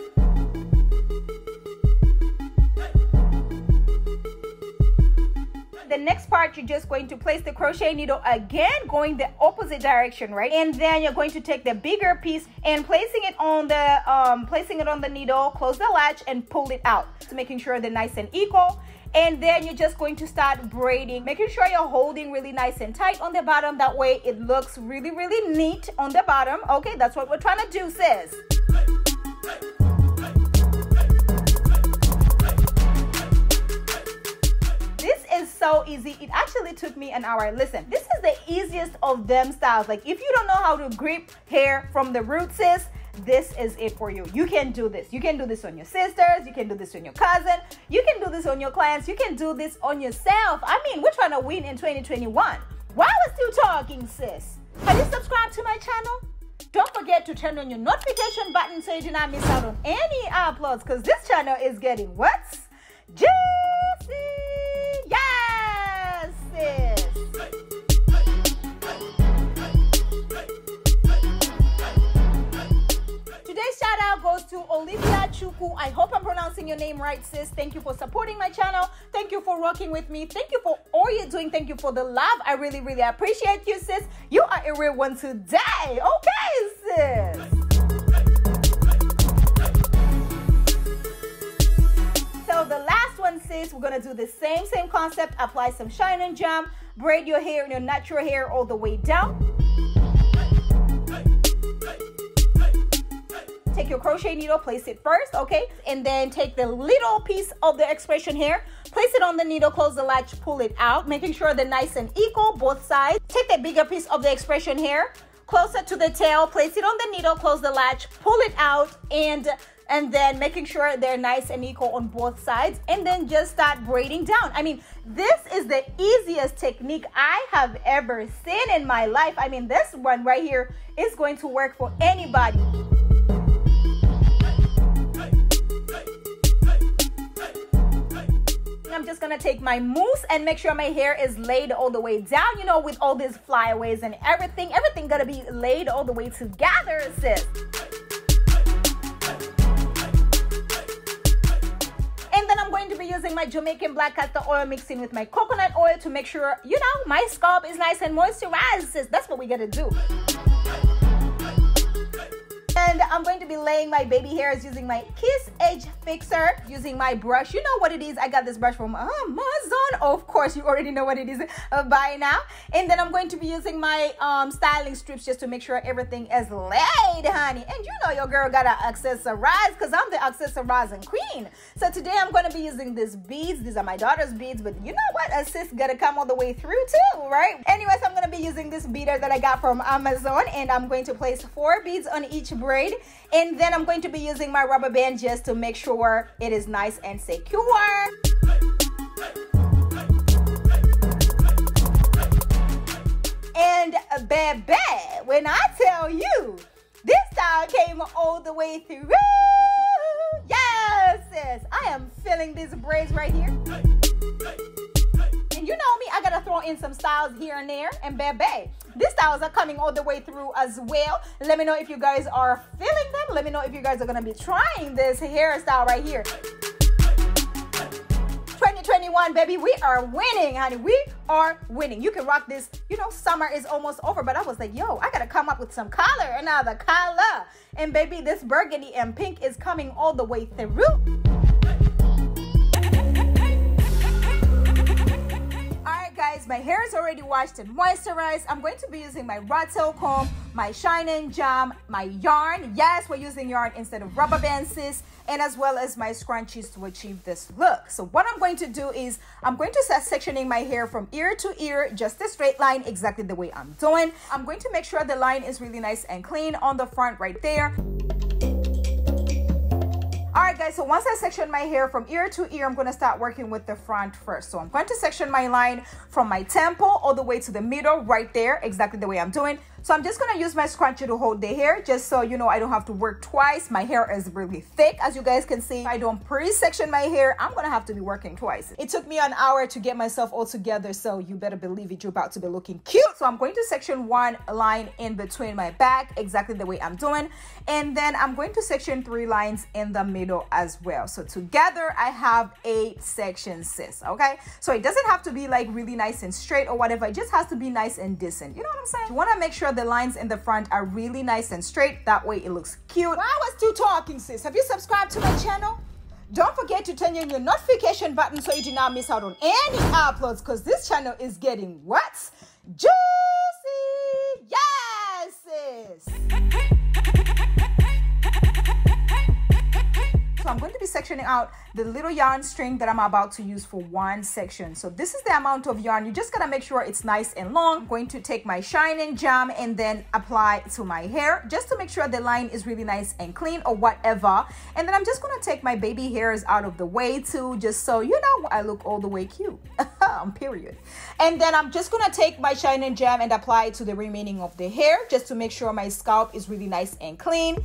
The next part, you're just going to place the crochet needle again, going the opposite direction, right? And then you're going to take the bigger piece and placing it on the needle, close the latch, and pull it out. So making sure they're nice and equal. And then you're just going to start braiding, making sure you're holding really nice and tight on the bottom. That way it looks really, really neat on the bottom. Okay, that's what we're trying to do, sis. This is so easy. It actually took me an hour. Listen, this is the easiest of them styles. Like, if you don't know how to grip hair from the root, sis, this is it for you. You can do this. You can do this on your sisters. You can do this on your cousin. You can do this on your clients. You can do this on yourself. I mean, we're trying to win in 2021. Why we're still talking, sis? Have you subscribed to my channel? Don't forget to turn on your notification button so you do not miss out on any uploads, because this channel is getting what's juicy. Yes, sis. Today's shout out goes to Olivia Chuku. I hope I'm pronouncing your name right, sis. Thank you for supporting my channel. Thank you for rocking with me. Thank you for all you're doing. Thank you for the love. I really, really appreciate you, sis. You are a real one today. Okay, sis. So the last one, sis, we're gonna do the same concept. Apply some shine and jam. Braid your hair, your natural hair, all the way down. Take take your crochet needle, place it first, okay? And then take the little piece of the X-pression hair, place it on the needle, close the latch, pull it out, making sure they're nice and equal, both sides. Take the bigger piece of the X-pression hair, closer to the tail, place it on the needle, close the latch, pull it out, and then making sure they're nice and equal on both sides, and then just start braiding down. I mean, this is the easiest technique I have ever seen in my life. I mean, this one right here is going to work for anybody. I'm just gonna take my mousse and make sure my hair is laid all the way down, you know, with all these flyaways and everything gonna be laid all the way together, sis. And then I'm going to be using my Jamaican black castor oil mixing with my coconut oil to make sure, you know, my scalp is nice and moisturized, sis. That's what we gotta do. And I'm going to be laying my baby hairs using my Kiss Edge Fixer, using my brush. You know what it is. I got this brush from Amazon. Of course, you already know what it is by now. And then I'm going to be using my styling strips just to make sure everything is laid, honey. And you know your girl gotta accessorize because I'm the accessorizing queen. So today I'm going to be using these beads. These are my daughter's beads, but you know what? A sis gotta come all the way through too, right? Anyways, I'm going to be using this beader that I got from Amazon, and I'm going to place 4 beads on each braid, and then I'm going to be using my rubber band just to make sure it is nice and secure. And baby, when I tell you this style came all the way through, yes, sis, I am feeling these braids right here. And you know me, I gotta throw in some styles here and there, and baby, these styles are coming all the way through as well. Let me know if you guys are feeling them. Let me know if you guys are gonna be trying this hairstyle right here. 2021, baby, we are winning, honey. We are winning. You can rock this. You know, summer is almost over, but I was like, yo, I gotta come up with some color, another color. And baby, this burgundy and pink is coming all the way through. Guys, my hair is already washed and moisturized. I'm going to be using my rat tail comb, my shine and jam, my yarn. Yes, we're using yarn instead of rubber bands, sis, and as well as my scrunchies to achieve this look. So what I'm going to do is I'm going to start sectioning my hair from ear to ear, just a straight line, exactly the way I'm doing. I'm going to make sure the line is really nice and clean on the front right there. Alright guys, so once I section my hair from ear to ear, I'm going to start working with the front first. So I'm going to section my line from my temple all the way to the middle right there, exactly the way I'm doing. So I'm just going to use my scrunchie to hold the hair, just so you know I don't have to work twice. My hair is really thick, as you guys can see. If I don't pre-section my hair, I'm going to have to be working twice. It took me an hour to get myself all together, so you better believe it, you're about to be looking cute. So I'm going to section one line in between my back, exactly the way I'm doing. And then I'm going to section 3 lines in the middle as well. So together I have 8 sections, sis, okay? So it doesn't have to be like really nice and straight or whatever. It just has to be nice and decent. You know what I'm saying? You want to make sure the lines in the front are really nice and straight. That way it looks cute. While I was still talking, sis, have you subscribed to my channel? Don't forget to turn on your notification button so you do not miss out on any uploads, because this channel is getting what? Juicy! Yes, sis! So I'm going to be sectioning out the little yarn string that I'm about to use for one section. So this is the amount of yarn. You just gotta make sure it's nice and long. I'm going to take my shine and jam and then apply it to my hair just to make sure the line is really nice and clean or whatever. And then I'm just gonna take my baby hairs out of the way too, just so you know I look all the way cute. Period. And then I'm just gonna take my shine and jam and apply it to the remaining of the hair just to make sure my scalp is really nice and clean.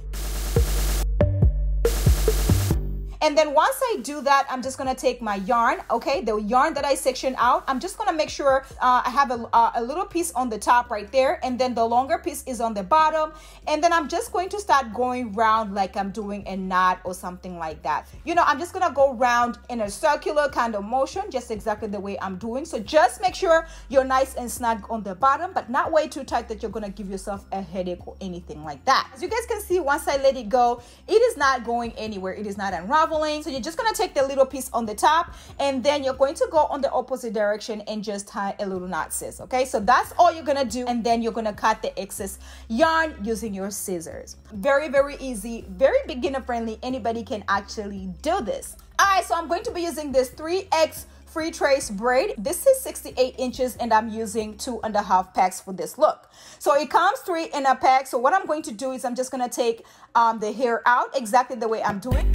And then once I do that, I'm just gonna take my yarn, okay, the yarn that I sectioned out. I'm just gonna make sure I have a little piece on the top right there, and then the longer piece is on the bottom. And then I'm just going to start going round like I'm doing a knot or something like that. You know, I'm just gonna go round in a circular kind of motion, just exactly the way I'm doing. So just make sure you're nice and snug on the bottom, but not way too tight that you're gonna give yourself a headache or anything like that. As you guys can see, once I let it go, it is not going anywhere. It is not unraveling. unraveling. So you're just gonna take the little piece on the top, and then you're going to go on the opposite direction and just tie a little knot, sis. Okay, so that's all you're gonna do, and then you're gonna cut the excess yarn using your scissors. Very, very easy, very beginner friendly. Anybody can actually do this. All right, so I'm going to be using this 3X Freetress braid. This is 68 inches and I'm using 2.5 packs for this look. So it comes 3 in a pack. So what I'm going to do is I'm just going to take the hair out exactly the way I'm doing.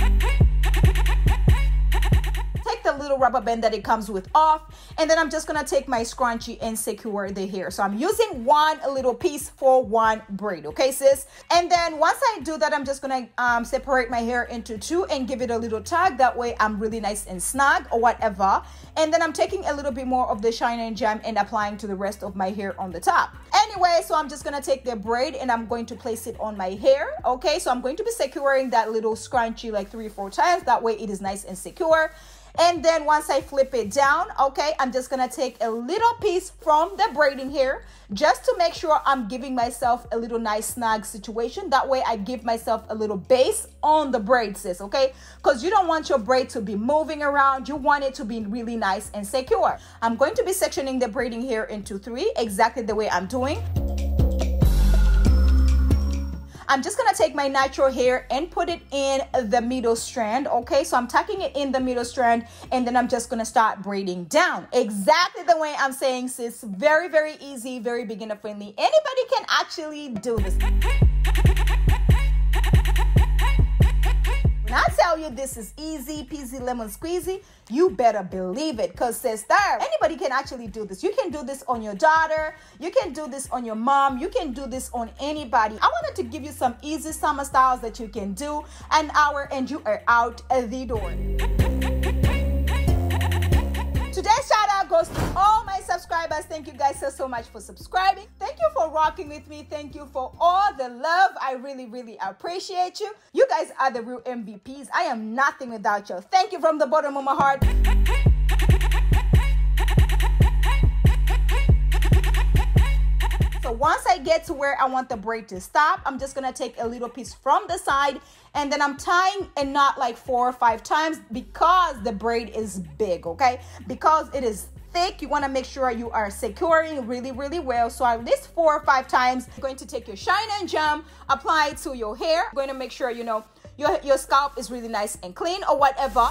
Take the little rubber band that it comes with off, and then I'm just gonna take my scrunchie and secure the hair. So I'm using one little piece for one braid, okay, sis? And then once I do that, I'm just gonna separate my hair into two and give it a little tug. That way I'm really nice and snug or whatever. And then I'm taking a little bit more of the shine and jam and applying to the rest of my hair on the top. Anyway, so I'm just gonna take the braid and I'm going to place it on my hair, okay? So I'm going to be securing that little scrunchie like 3 or 4 times. That way it is nice and secure. And then once I flip it down, okay, I'm just gonna take a little piece from the braiding hair just to make sure I'm giving myself a little nice snug situation. That way I give myself a little base on the braid, sis, okay? Because you don't want your braid to be moving around. You want it to be really nice and secure. I'm going to be sectioning the braiding hair into 3, exactly the way I'm doing. I'm just gonna take my natural hair and put it in the middle strand, okay? So I'm tucking it in the middle strand, and then I'm just gonna start braiding down. Exactly the way I'm saying, sis. Very, very easy, very beginner friendly. Anybody can actually do this. When I tell you this is easy peasy lemon squeezy, you better believe it, because sister, anybody can actually do this. You can do this on your daughter, you can do this on your mom, you can do this on anybody. I wanted to give you some easy summer styles that you can do an hour and you are out the door. Today's shout out goes to all my subscribers. Thank you guys so much for subscribing. Thank you for rocking with me. Thank you for all the love. I really, really appreciate you. You guys are the real MVPs. I am nothing without you. Thank you from the bottom of my heart. So once I get to where I want the braid to stop, I'm just gonna take a little piece from the side, and then I'm tying a knot like 4 or 5 times because the braid is big, okay? Because it is thick, you wanna make sure you are securing really, really well. So at least 4 or 5 times. You're going to take your shine and jam, apply it to your hair. You're going to make sure, you know, your scalp is really nice and clean or whatever.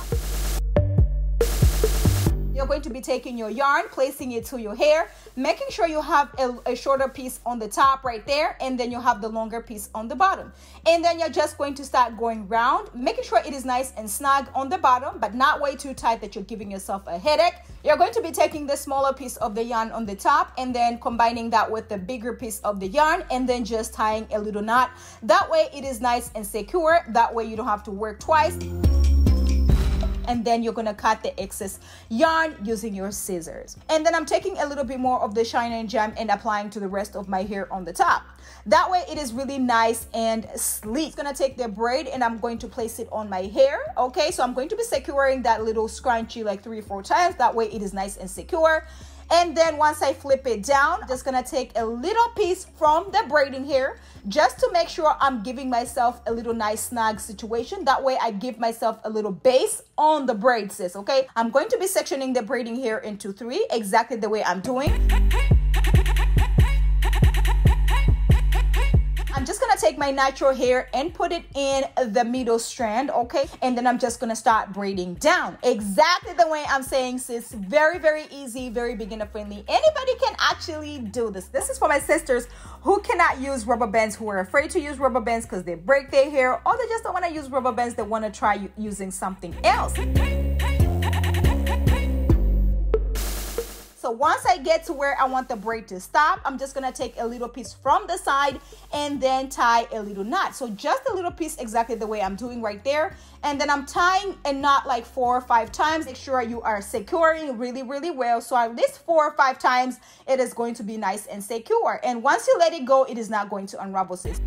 You're going to be taking your yarn, placing it to your hair, making sure you have a shorter piece on the top right there, and then you have the longer piece on the bottom. And then you're just going to start going round, making sure it is nice and snug on the bottom, but not way too tight that you're giving yourself a headache. You're going to be taking the smaller piece of the yarn on the top and then combining that with the bigger piece of the yarn and then just tying a little knot. That way it is nice and secure. That way you don't have to work twice. And then you're gonna cut the excess yarn using your scissors. And then I'm taking a little bit more of the shine and jam and applying to the rest of my hair on the top. That way it is really nice and sleek. It's gonna take the braid and I'm going to place it on my hair, okay? So I'm going to be securing that little scrunchie like 3 or 4 times. That way it is nice and secure. And then once I flip it down, I'm just gonna take a little piece from the braiding hair just to make sure I'm giving myself a little nice snug situation. That way I give myself a little base on the braid, sis, okay? I'm going to be sectioning the braiding hair into 3, exactly the way I'm doing. I'm just gonna take my natural hair and put it in the middle strand, okay? And then I'm just gonna start braiding down. Exactly the way I'm saying, sis. Very, very easy, very beginner friendly. Anybody can actually do this. This is for my sisters who cannot use rubber bands, who are afraid to use rubber bands because they break their hair, or they just don't wanna use rubber bands, they wanna try using something else. So once I get to where I want the braid to stop, I'm just gonna take a little piece from the side and then tie a little knot. So just a little piece, exactly the way I'm doing right there. And then I'm tying a knot like 4 or 5 times. Make sure you are securing really, really well. So at least 4 or 5 times, it is going to be nice and secure. And once you let it go, it is not going to unravel, sis.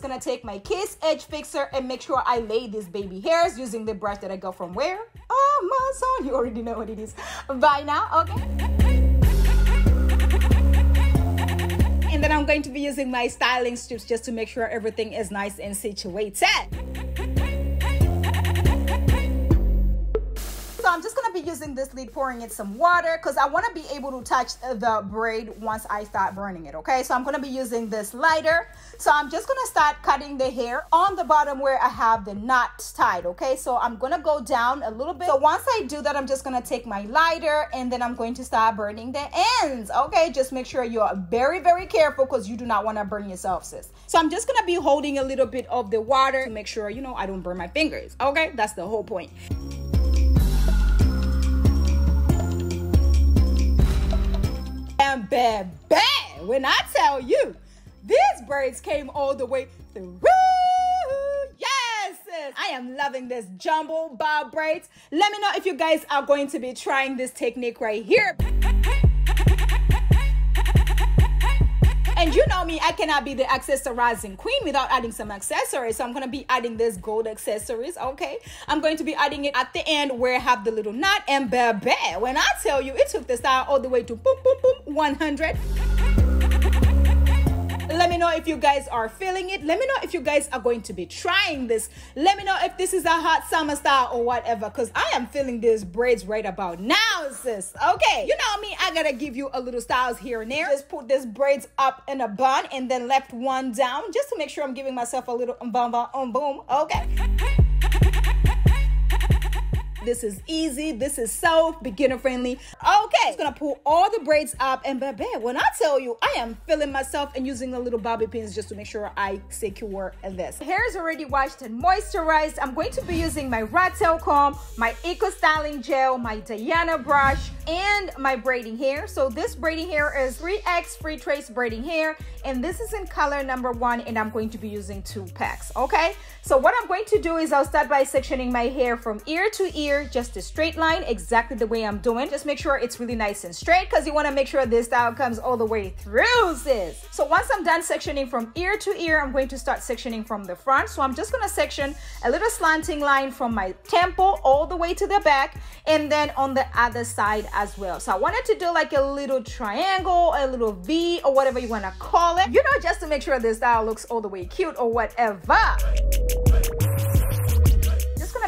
Gonna take my Kiss Edge Fixer and make sure I lay these baby hairs using the brush that I got from where? Amazon. You already know what it is by now, okay? And then I'm going to be using my styling strips just to make sure everything is nice and situated. So I'm just going to be using this lead, pouring in some water because I want to be able to touch the braid once I start burning it, okay? So I'm going to be using this lighter. So I'm just going to start cutting the hair on the bottom where I have the knot tied, okay? So I'm going to go down a little bit. So once I do that, I'm just going to take my lighter and then I'm going to start burning the ends, okay? Just make sure you're very, very careful because you do not want to burn yourself, sis. So I'm just going to be holding a little bit of the water to make sure, you know, I don't burn my fingers, okay? That's the whole point. And baby, when I tell you, these braids came all the way through. Yes, sis. I am loving this jumbo bob braids. Let me know if you guys are going to be trying this technique right here. And you know me, I cannot be the accessorizing queen without adding some accessories. So I'm going to be adding this gold accessories, okay? I'm going to be adding it at the end where I have the little knot. And baby, when I tell you, it took the style all the way to boom, boom, boom, 100. Let me know if you guys are feeling it. Let me know if you guys are going to be trying this. Let me know if this is a hot summer style or whatever, because I am feeling these braids right about now, sis. Okay, you know me, I gotta give you a little styles here and there. Just put these braids up in a bun and then left one down just to make sure I'm giving myself a little boom, okay? This is easy. This is so beginner friendly. Okay, just gonna pull all the braids up and baby, when I tell you, I am feeling myself and using a little bobby pins just to make sure I secure this. Hair is already washed and moisturized. I'm going to be using my rat tail comb, my Eco Styling Gel, my Diana brush, and my braiding hair. So this braiding hair is 3X Freetress braiding hair, and this is in color number 1, and I'm going to be using 2 packs, okay? So what I'm going to do is I'll start by sectioning my hair from ear to ear, just a straight line, exactly the way I'm doing. Just make sure it's really nice and straight because you want to make sure this style comes all the way through, sis. So once I'm done sectioning from ear to ear, I'm going to start sectioning from the front. So I'm just going to section a little slanting line from my temple all the way to the back, and then on the other side as well. So I wanted to do like a little triangle, a little V, or whatever you want to call it, you know, just to make sure this style looks all the way cute or whatever.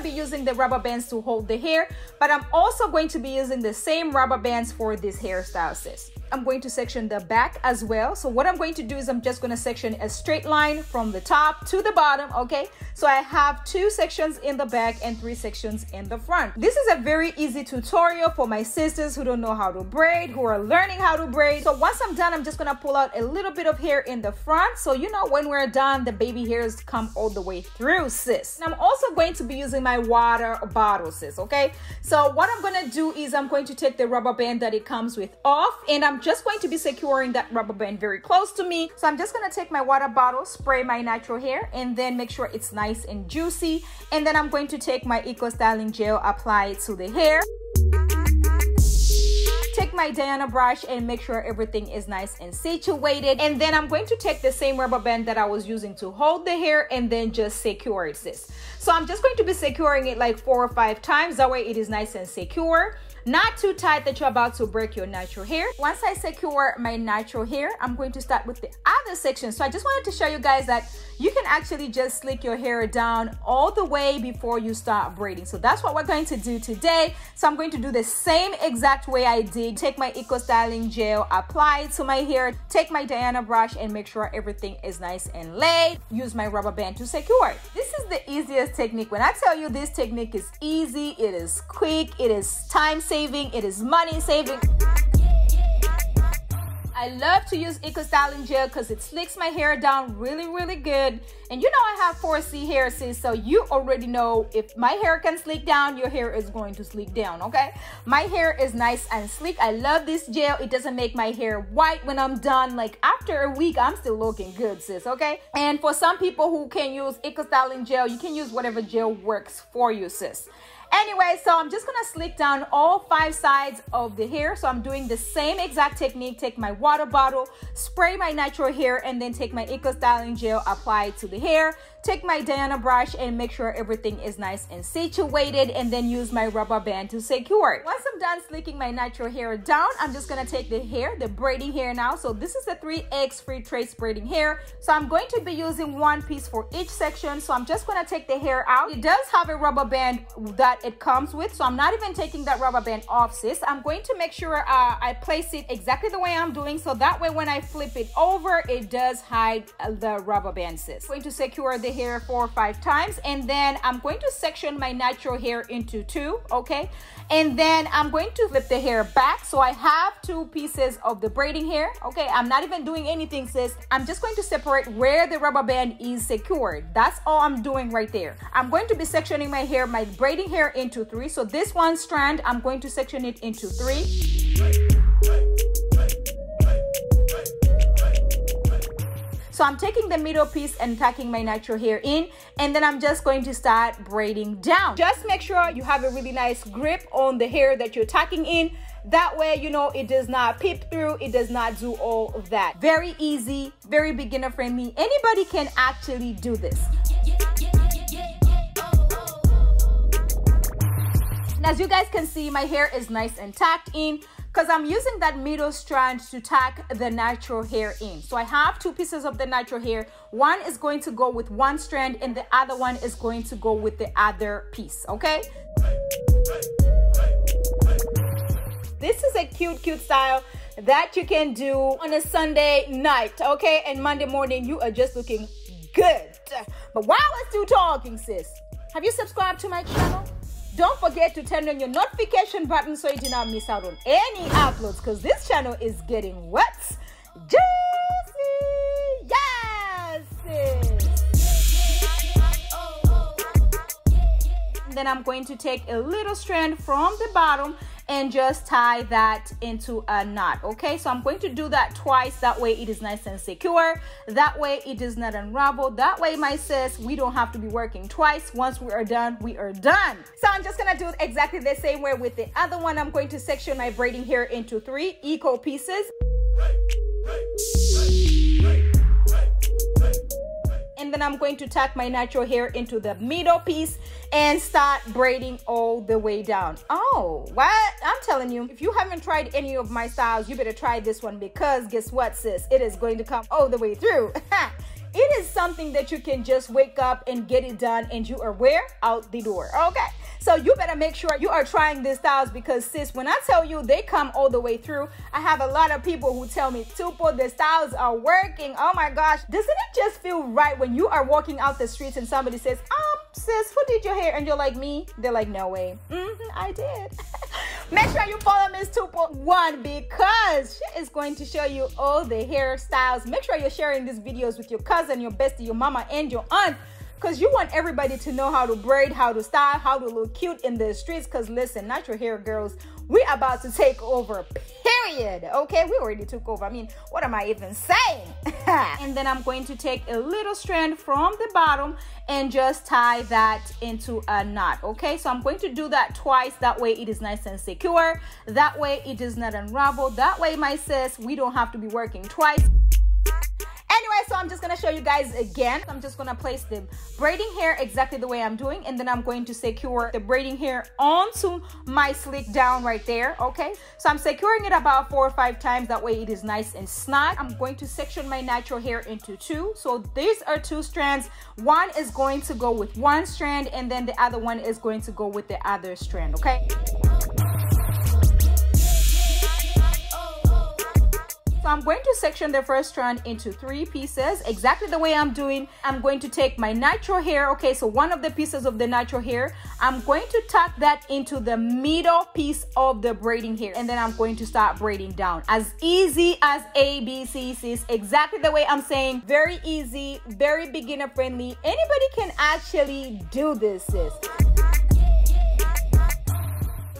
Be using the rubber bands to hold the hair, but I'm also going to be using the same rubber bands for this hairstyle, sis. I'm going to section the back as well. So what I'm going to do is I'm just going to section a straight line from the top to the bottom, okay? So I have 2 sections in the back and 3 sections in the front. This is a very easy tutorial for my sisters who don't know how to braid, who are learning how to braid. So once I'm done, I'm just going to pull out a little bit of hair in the front. So you know, when we're done, the baby hairs come all the way through, sis. And I'm also going to be using my water bottle, sis, okay? So what I'm going to do is I'm going to take the rubber band that it comes with off, and I'm just going to be securing that rubber band very close to me. So I'm just going to take my water bottle, spray my natural hair, and then make sure it's nice and juicy. And then I'm going to take my Eco Styling Gel, apply it to the hair. Take my Diana brush and make sure everything is nice and situated. And then I'm going to take the same rubber band that I was using to hold the hair and then just secure it, sis. So I'm just going to be securing it like 4 or 5 times. That way it is nice and secure. Not too tight that you're about to break your natural hair. Once I secure my natural hair, I'm going to start with the other section. So I just wanted to show you guys that you can actually just slick your hair down all the way before you start braiding. So that's what we're going to do today. So I'm going to do the same exact way I did. Take my Eco Styling Gel, apply it to my hair, take my Diana brush and make sure everything is nice and laid. Use my rubber band to secure it. This is the easiest technique. When I tell you this technique is easy, it is quick, it is time saving, it is money saving. I love to use Eco Styling Gel because it slicks my hair down really good. And you know I have 4C hair, sis, so you already know if my hair can slick down, your hair is going to slick down, okay? My hair is nice and sleek. I love this gel. It doesn't make my hair white when I'm done. Like after a week, I'm still looking good, sis, okay? And for some people who can use Eco Styling Gel, you can use whatever gel works for you, sis. Anyway, so I'm just gonna slick down all 5 sides of the hair. So I'm doing the same exact technique. Take my water bottle, spray my natural hair, and then take my Eco Styling Gel, apply it to the hair. take my Diana brush and make sure everything is nice and situated, and then use my rubber band to secure it. Once I'm done slicking my natural hair down, I'm just gonna take the hair, the braiding hair now. So this is the 3X Freetress braiding hair. So I'm going to be using one piece for each section. So I'm just gonna take the hair out. It does have a rubber band that it comes with, so I'm not even taking that rubber band off, sis. I'm going to make sure I place it exactly the way I'm doing, so that way when I flip it over, it does hide the rubber band, sis. I'm going to secure the hair 4 or 5 times, and then I'm going to section my natural hair into 2, okay? And then I'm going to flip the hair back, so I have 2 pieces of the braiding hair, okay? I'm not even doing anything, sis. I'm just going to separate where the rubber band is secured. That's all I'm doing right there. I'm going to be sectioning my hair, my braiding hair, into 3. So this one strand, I'm going to section it into 3. So I'm taking the middle piece and tucking my natural hair in, and then I'm just going to start braiding down. Just make sure you have a really nice grip on the hair that you're tucking in. That way, you know, it does not peep through, it does not do all of that. Very easy, very beginner friendly. Anybody can actually do this. And as you guys can see, my hair is nice and tucked in, because I'm using that middle strand to tuck the natural hair in. So I have 2 pieces of the natural hair. One is going to go with one strand, and the other one is going to go with the other piece, okay? This is a cute style that you can do on a Sunday night, okay? And Monday morning, you are just looking good. But while we're still talking, sis, have you subscribed to my channel? Don't forget to turn on your notification button so you do not miss out on any uploads, because this channel is getting wet, juicy, yes, sis. And then I'm going to take a little strand from the bottom and just tie that into a knot, okay? So I'm going to do that twice. That way it is nice and secure. That way it does not unravel. That way, my sis, we don't have to be working twice. Once we are done, we are done. So I'm just gonna do exactly the same way with the other one. I'm going to section my braiding hair into 3 equal pieces. And then I'm going to tuck my natural hair into the middle piece and start braiding all the way down. Oh, what? I'm telling you, if you haven't tried any of my styles, you better try this one, because guess what, sis? It is going to come all the way through. It is something that you can just wake up and get it done, and you are where? Out the door, okay? So you better make sure you are trying these styles, because sis, when I tell you they come all the way through, I have a lot of people who tell me, Tupo, the styles are working. Oh my gosh, doesn't it just feel right when you are walking out the streets and somebody says, sis, who did your hair? And you're like, me? They're like, no way. I did. Make sure you follow Miss Tupo1, because she is going to show you all the hairstyles. Make sure you're sharing these videos with your cousin, your bestie, your mama, and your aunt, because you want everybody to know how to braid, how to style, how to look cute in the streets. Because listen, natural hair girls, we about to take over, period. Okay, we already took over. I mean, what am I even saying? And then I'm going to take a little strand from the bottom and just tie that into a knot. Okay, so I'm going to do that twice. That way it is nice and secure. That way it does not unravel. That way, my sis, we don't have to be working twice. Anyway, so I'm just gonna show you guys again. I'm just gonna place the braiding hair exactly the way I'm doing, and then I'm going to secure the braiding hair onto my slick down right there, okay? So I'm securing it about 4 or 5 times. That way it is nice and snug. I'm going to section my natural hair into 2. So these are 2 strands. One is going to go with one strand, and then the other one is going to go with the other strand, okay? So I'm going to section the first strand into 3 pieces, exactly the way I'm doing. I'm going to take my natural hair, okay, so one of the pieces of the natural hair, I'm going to tuck that into the middle piece of the braiding hair, and then I'm going to start braiding down. As easy as ABC, sis, exactly the way I'm saying. Very easy, very beginner friendly. Anybody can actually do this, sis.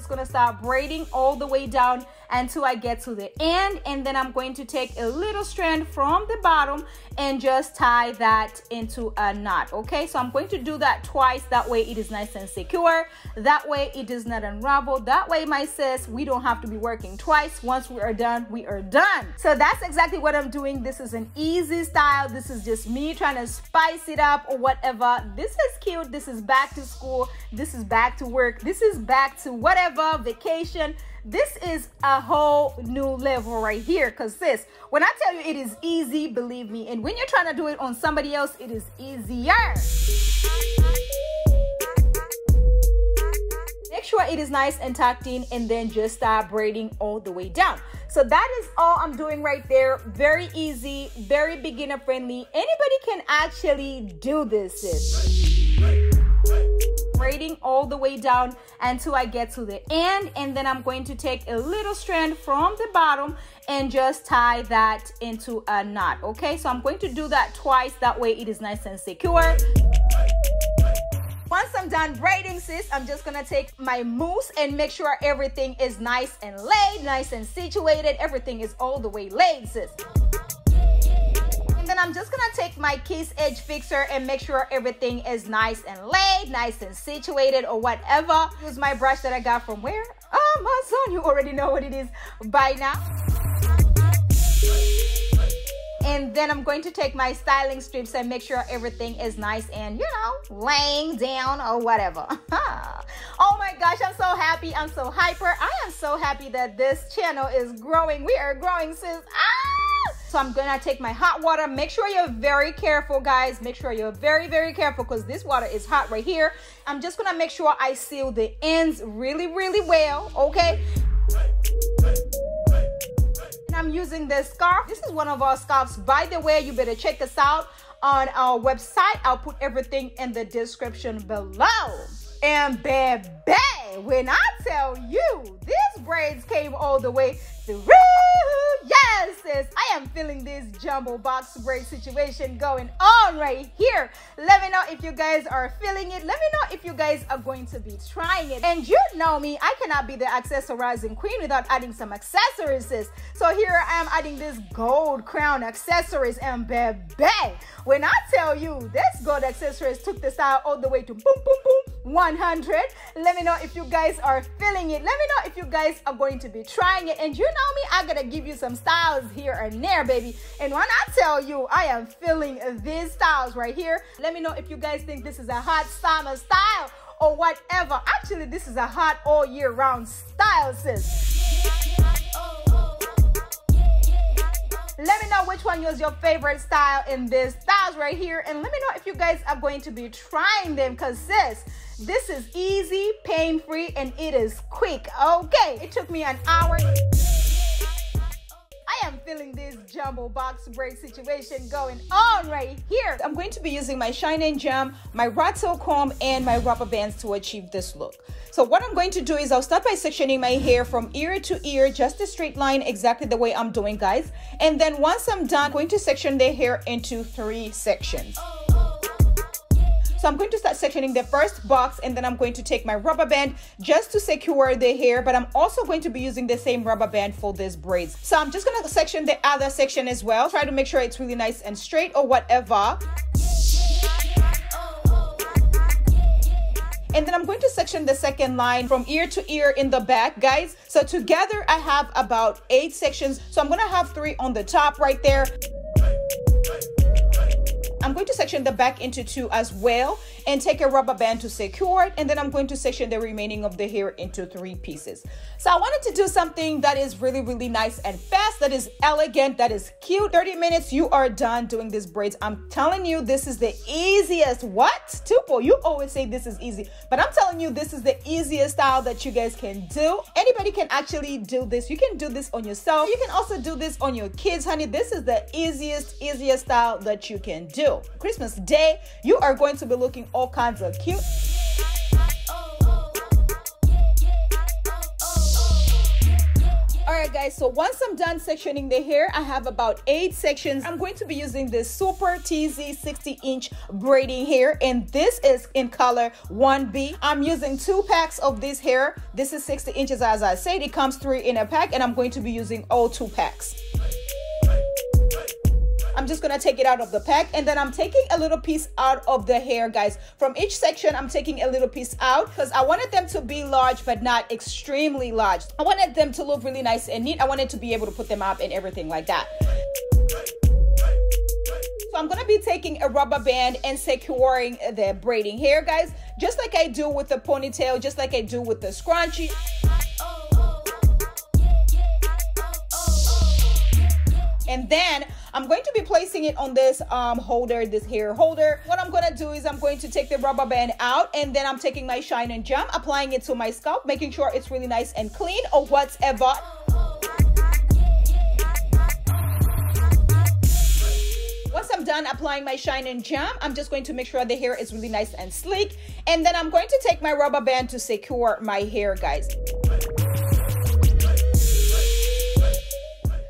Gonna start braiding all the way down until I get to the end, and then I'm going to take a little strand from the bottom and just tie that into a knot. Okay, so I'm going to do that twice. That way it is nice and secure. That way it does not unravel. That way, my sis, we don't have to be working twice. Once we are done, we are done. So that's exactly what I'm doing. This is an easy style. This is just me trying to spice it up or whatever. This is cute. This is back to school. This is back to work. This is back to whatever, vacation. This is a whole new level right here, because sis, when I tell you it is easy, believe me, and when you're trying to do it on somebody else, it is easier. Make sure it is nice and tucked in, and then just start braiding all the way down. So that is all I'm doing right there. Very easy, very beginner friendly. Anybody can actually do this, sis. Braiding all the way down until I get to the end, and then I'm going to take a little strand from the bottom and just tie that into a knot. Okay, so I'm going to do that twice. That way it is nice and secure. Once I'm done braiding, sis, I'm just gonna take my mousse and make sure everything is nice and laid, nice and situated. Everything is all the way laid, sis. Then I'm just gonna take my kiss edge fixer and make sure everything is nice and laid, nice and situated or whatever. Use my brush that I got from where? Amazon. You already know what it is by now. And then I'm going to take my styling strips and make sure everything is nice and, you know, laying down or whatever. Oh my gosh, I'm so happy. I'm so hyper. I am so happy that this channel is growing. We are growing, sis. So I'm gonna take my hot water. Make sure you're very careful, guys. Make sure you're very, very careful, because this water is hot right here. I'm just gonna make sure I seal the ends really, really well, okay? And I'm using this scarf. This is one of our scarves. By the way, you better check us out on our website. I'll put everything in the description below. And baby, when I tell you, these braids came all the way through. Yes, sis, I am feeling this jumbo box braid situation going on right here. Let me know if you guys are feeling it. Let me know if you guys are going to be trying it. And you know me, I cannot be the accessorizing queen without adding some accessories, sis. So here I am adding this gold crown accessories, and baby, when I tell you this gold accessories took the style all the way to boom, boom, boom, 100. Let me know if you guys are feeling it. Let me know if you guys are going to be trying it. And you know me, I gotta give you some styles here and there, baby. And when I tell you I am feeling these styles right here, let me know if you guys think this is a hot summer style or whatever. Actually, this is a hot all year round style, sis. Let me know which one was your favorite style in this styles right here, and let me know if you guys are going to be trying them, because sis, this is easy, pain-free, and it is quick. Okay, it took me an hour. I am feeling this jumbo box braid situation going on right here. I'm going to be using my Shine and Jam, my Rockville comb, and my rubber bands to achieve this look. So what I'm going to do is I'll start by sectioning my hair from ear to ear, just a straight line, exactly the way I'm doing, guys. And then once I'm done, I'm going to section the hair into 3 sections. So I'm going to start sectioning the first box, and then I'm going to take my rubber band just to secure the hair, but I'm also going to be using the same rubber band for these braids. So I'm just going to section the other section as well. Try to make sure it's really nice and straight or whatever. And then I'm going to section the second line from ear to ear in the back, guys. So together I have about 8 sections. So I'm going to have 3 on the top right there. I'm going to section the back into 2 as well and take a rubber band to secure it, and then I'm going to section the remaining of the hair into 3 pieces. So I wanted to do something that is really, really nice and fast, that is elegant, that is cute. 30 minutes, you are done doing these braids. I'm telling you, this is the easiest. What? Tupo, you always say this is easy, but I'm telling you, this is the easiest style that you guys can do. Anybody can actually do this. You can do this on yourself. You can also do this on your kids, honey. This is the easiest style that you can do. Christmas Day, you are going to be looking all kinds of cute. All right, right, guys, so once I'm done sectioning the hair, I have about 8 sections. I'm going to be using this Super TZ 60-inch braiding hair, and this is in color 1B. I'm using 2 packs of this hair. This is 60 inches, as I said. It comes 3 in a pack, and I'm going to be using all 2 packs. I'm just gonna take it out of the pack, and then I'm taking a little piece out of the hair, guys. From each section, I'm taking a little piece out because I wanted them to be large, but not extremely large. I wanted them to look really nice and neat. I wanted to be able to put them up and everything like that. So I'm gonna be taking a rubber band and securing the braiding hair, guys, just like I do with the ponytail, just like I do with the scrunchie. And then I'm going to be placing it on this holder, this hair holder. What I'm gonna do is I'm going to take the rubber band out, and then I'm taking my Shine and Jam, applying it to my scalp, making sure it's really nice and clean or whatever. Once I'm done applying my Shine and Jam, I'm just going to make sure the hair is really nice and sleek. And then I'm going to take my rubber band to secure my hair, guys.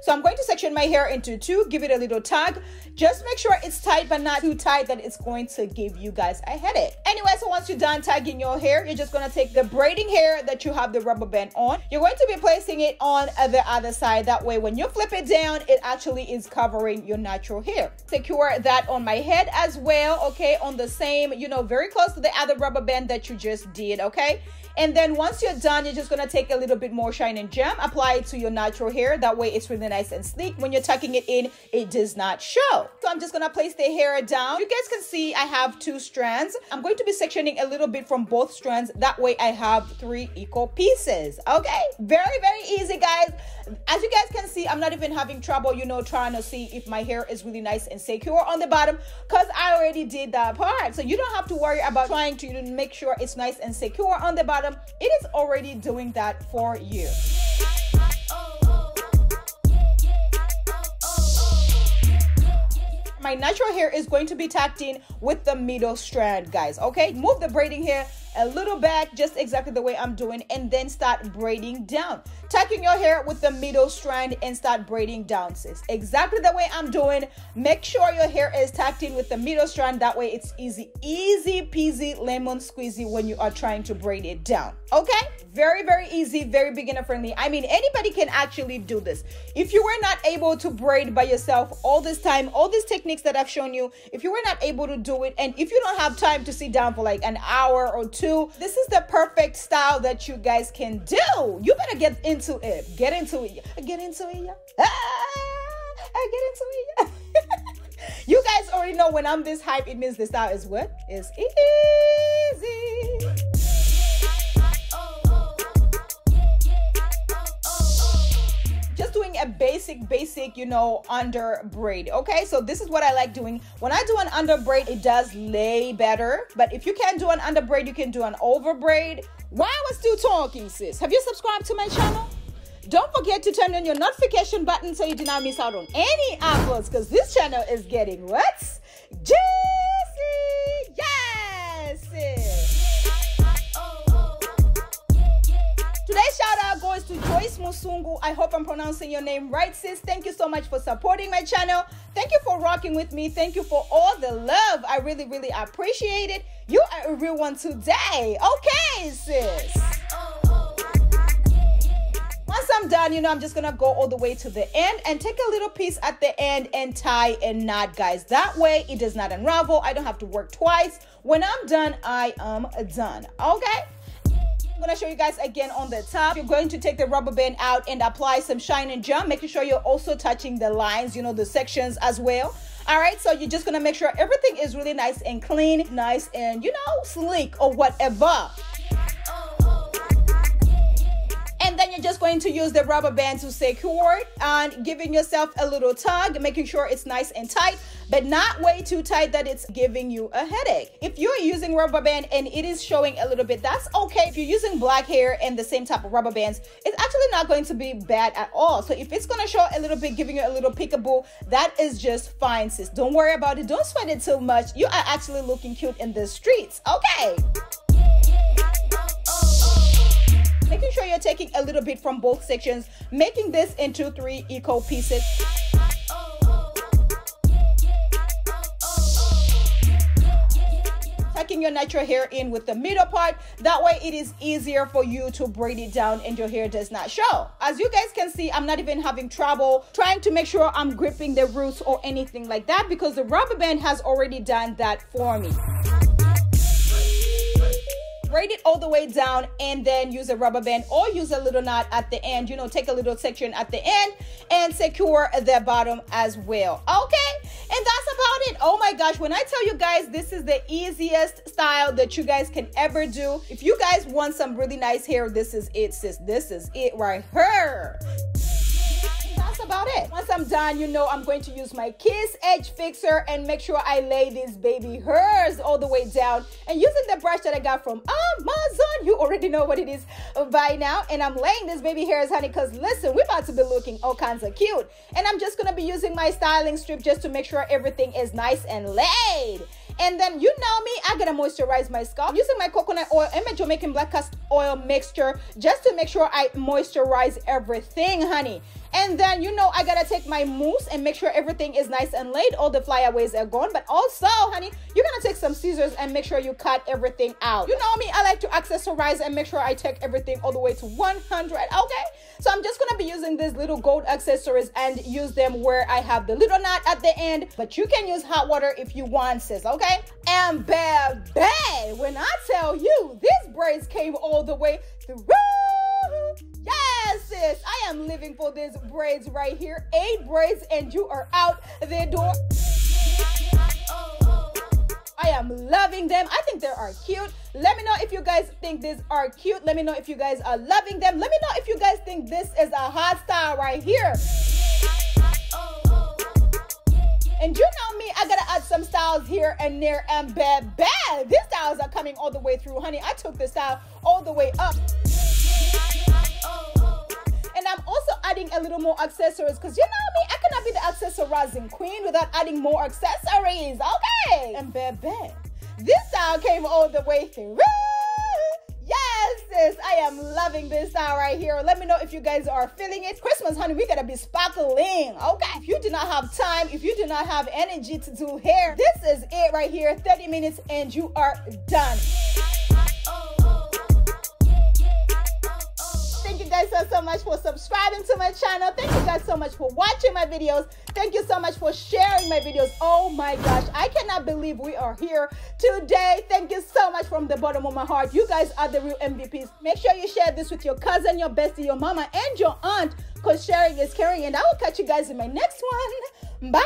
So I'm going to section my hair into 2, give it a little tug. Just make sure it's tight, but not too tight that it's going to give you guys a headache. Anyway, so once you're done tagging your hair, you're just gonna take the braiding hair that you have the rubber band on. You're going to be placing it on the other side. That way, when you flip it down, it actually is covering your natural hair. Secure that on my head as well, okay? On the same, you know, very close to the other rubber band that you just did, okay? And then once you're done, you're just gonna take a little bit more Shine and Jam, apply it to your natural hair. That way it's really nice and sleek. When you're tucking it in, it does not show. So I'm just gonna place the hair down. You guys can see I have 2 strands. I'm going to be sectioning a little bit from both strands. That way I have 3 equal pieces, okay? Very, very easy, guys. As you guys can see, I'm not even having trouble, you know, trying to see if my hair is really nice and secure on the bottom, because I already did that part. So you don't have to worry about trying to make sure it's nice and secure on the bottom. It is already doing that for you. My natural hair is going to be tucked in with the middle strand, guys, okay? Move the braiding hair a little back, just exactly the way I'm doing, and then start braiding down. Tucking your hair with the middle strand and start braiding down, sis. Exactly the way I'm doing. Make sure your hair is tucked in with the middle strand. That way it's easy peasy lemon squeezy when you are trying to braid it down, okay? Very, very easy, very beginner friendly. I mean, anybody can actually do this. If you were not able to braid by yourself all this time, all these techniques that I've shown you, if you were not able to do it, and if you don't have time to sit down for like an hour or 2, this is the perfect style that you guys can do. You better get into it. Get into it. Get into it, yeah. Get into it, yeah. You guys already know when I'm this hype, it means the style is what? It's easy. Just doing a basic, you know, under braid, okay? So this is what I like doing. When I do an under braid, it does lay better. But if you can't do an under braid, you can do an over braid. While we're still talking, sis, have you subscribed to my channel? Don't forget to turn on your notification button so you do not miss out on any uploads, because this channel is getting what? Juicy! Yes, sis! Today's shout out goes to Joyce Musungu. I hope I'm pronouncing your name right, sis. Thank you so much for supporting my channel. Thank you for rocking with me. Thank you for all the love. I really, really appreciate it. You are a real one today. Okay, sis. Once I'm done, you know, I'm just gonna go all the way to the end and take a little piece at the end and tie a knot, guys. That way it does not unravel. I don't have to work twice. When I'm done, I am done, okay? I'm gonna show you guys again on the top. You're going to take the rubber band out and apply some Shine and Jam, making sure you're also touching the lines, you know, the sections as well. All right, so you're just gonna make sure everything is really nice and clean, nice and, you know, sleek or whatever. And then you're just going to use the rubber band to secure it and giving yourself a little tug, making sure it's nice and tight, but not way too tight that it's giving you a headache. If you're using rubber band and it is showing a little bit, that's okay. If you're using black hair and the same type of rubber bands, it's actually not going to be bad at all. So if it's going to show a little bit, giving you a little peekaboo, that is just fine, sis. Don't worry about it. Don't sweat it too much. You are actually looking cute in the streets, okay? Making sure you're taking a little bit from both sections, making this into 3 equal pieces. Tucking your natural hair in with the middle part. That way it is easier for you to braid it down and your hair does not show. As you guys can see, I'm not even having trouble trying to make sure I'm gripping the roots or anything like that because the rubber band has already done that for me. Braid it all the way down and then use a rubber band or use a little knot at the end. You know, take a little section at the end and secure the bottom as well. Okay, and that's about it. Oh my gosh, when I tell you guys this is the easiest style that you guys can ever do. If you guys want some really nice hair, this is it, sis. This is it right here. That's about it. Once I'm done, you know, I'm going to use my Kiss Edge Fixer and make sure I lay these baby hairs all the way down. And using the brush that I got from Amazon, you already know what it is by now. And I'm laying these baby hairs, honey, because listen, we're about to be looking all kinds of cute. And I'm just going to be using my styling strip just to make sure everything is nice and laid. And then, you know me, I gotta moisturize my scalp using my coconut oil and my Jamaican black castor oil mixture just to make sure I moisturize everything, honey. And then, you know, I gotta take my mousse and make sure everything is nice and laid. All the flyaways are gone. But also, honey, you're gonna take some scissors and make sure you cut everything out. You know me, I like to accessorize and make sure I take everything all the way to 100, okay? So I'm just gonna be using these little gold accessories and use them where I have the little knot at the end. But you can use hot water if you want, sis, okay? And baby, when I tell you, these braids came all the way through. Yes, sis, I am living for these braids right here. 8 braids and you are out the door. I am loving them. I think they are cute. Let me know if you guys think these are cute. Let me know if you guys are loving them. Let me know if you guys think this is a hot style right here. And you know me, I gotta add some styles here and there, and bad. These styles are coming all the way through, honey. I took the style all the way up. And I'm also adding a little more accessories because you know me, I cannot be the accessorizing queen without adding more accessories, okay? And baby, this style came all the way through. Yes, sis, I am loving this style right here. Let me know if you guys are feeling it. Christmas, honey, we gotta be sparkling, okay? If you do not have time, if you do not have energy to do hair, this is it right here. 30 minutes and you are done. Thank you guys so much for subscribing to my channel. Thank you guys so much for watching my videos. Thank you so much for sharing my videos. Oh my gosh, I cannot believe we are here today. Thank you so much from the bottom of my heart. You guys are the real MVPs. Make sure you share this with your cousin, your bestie, your mama, and your aunt, because sharing is caring. And I will catch you guys in my next one. Bye.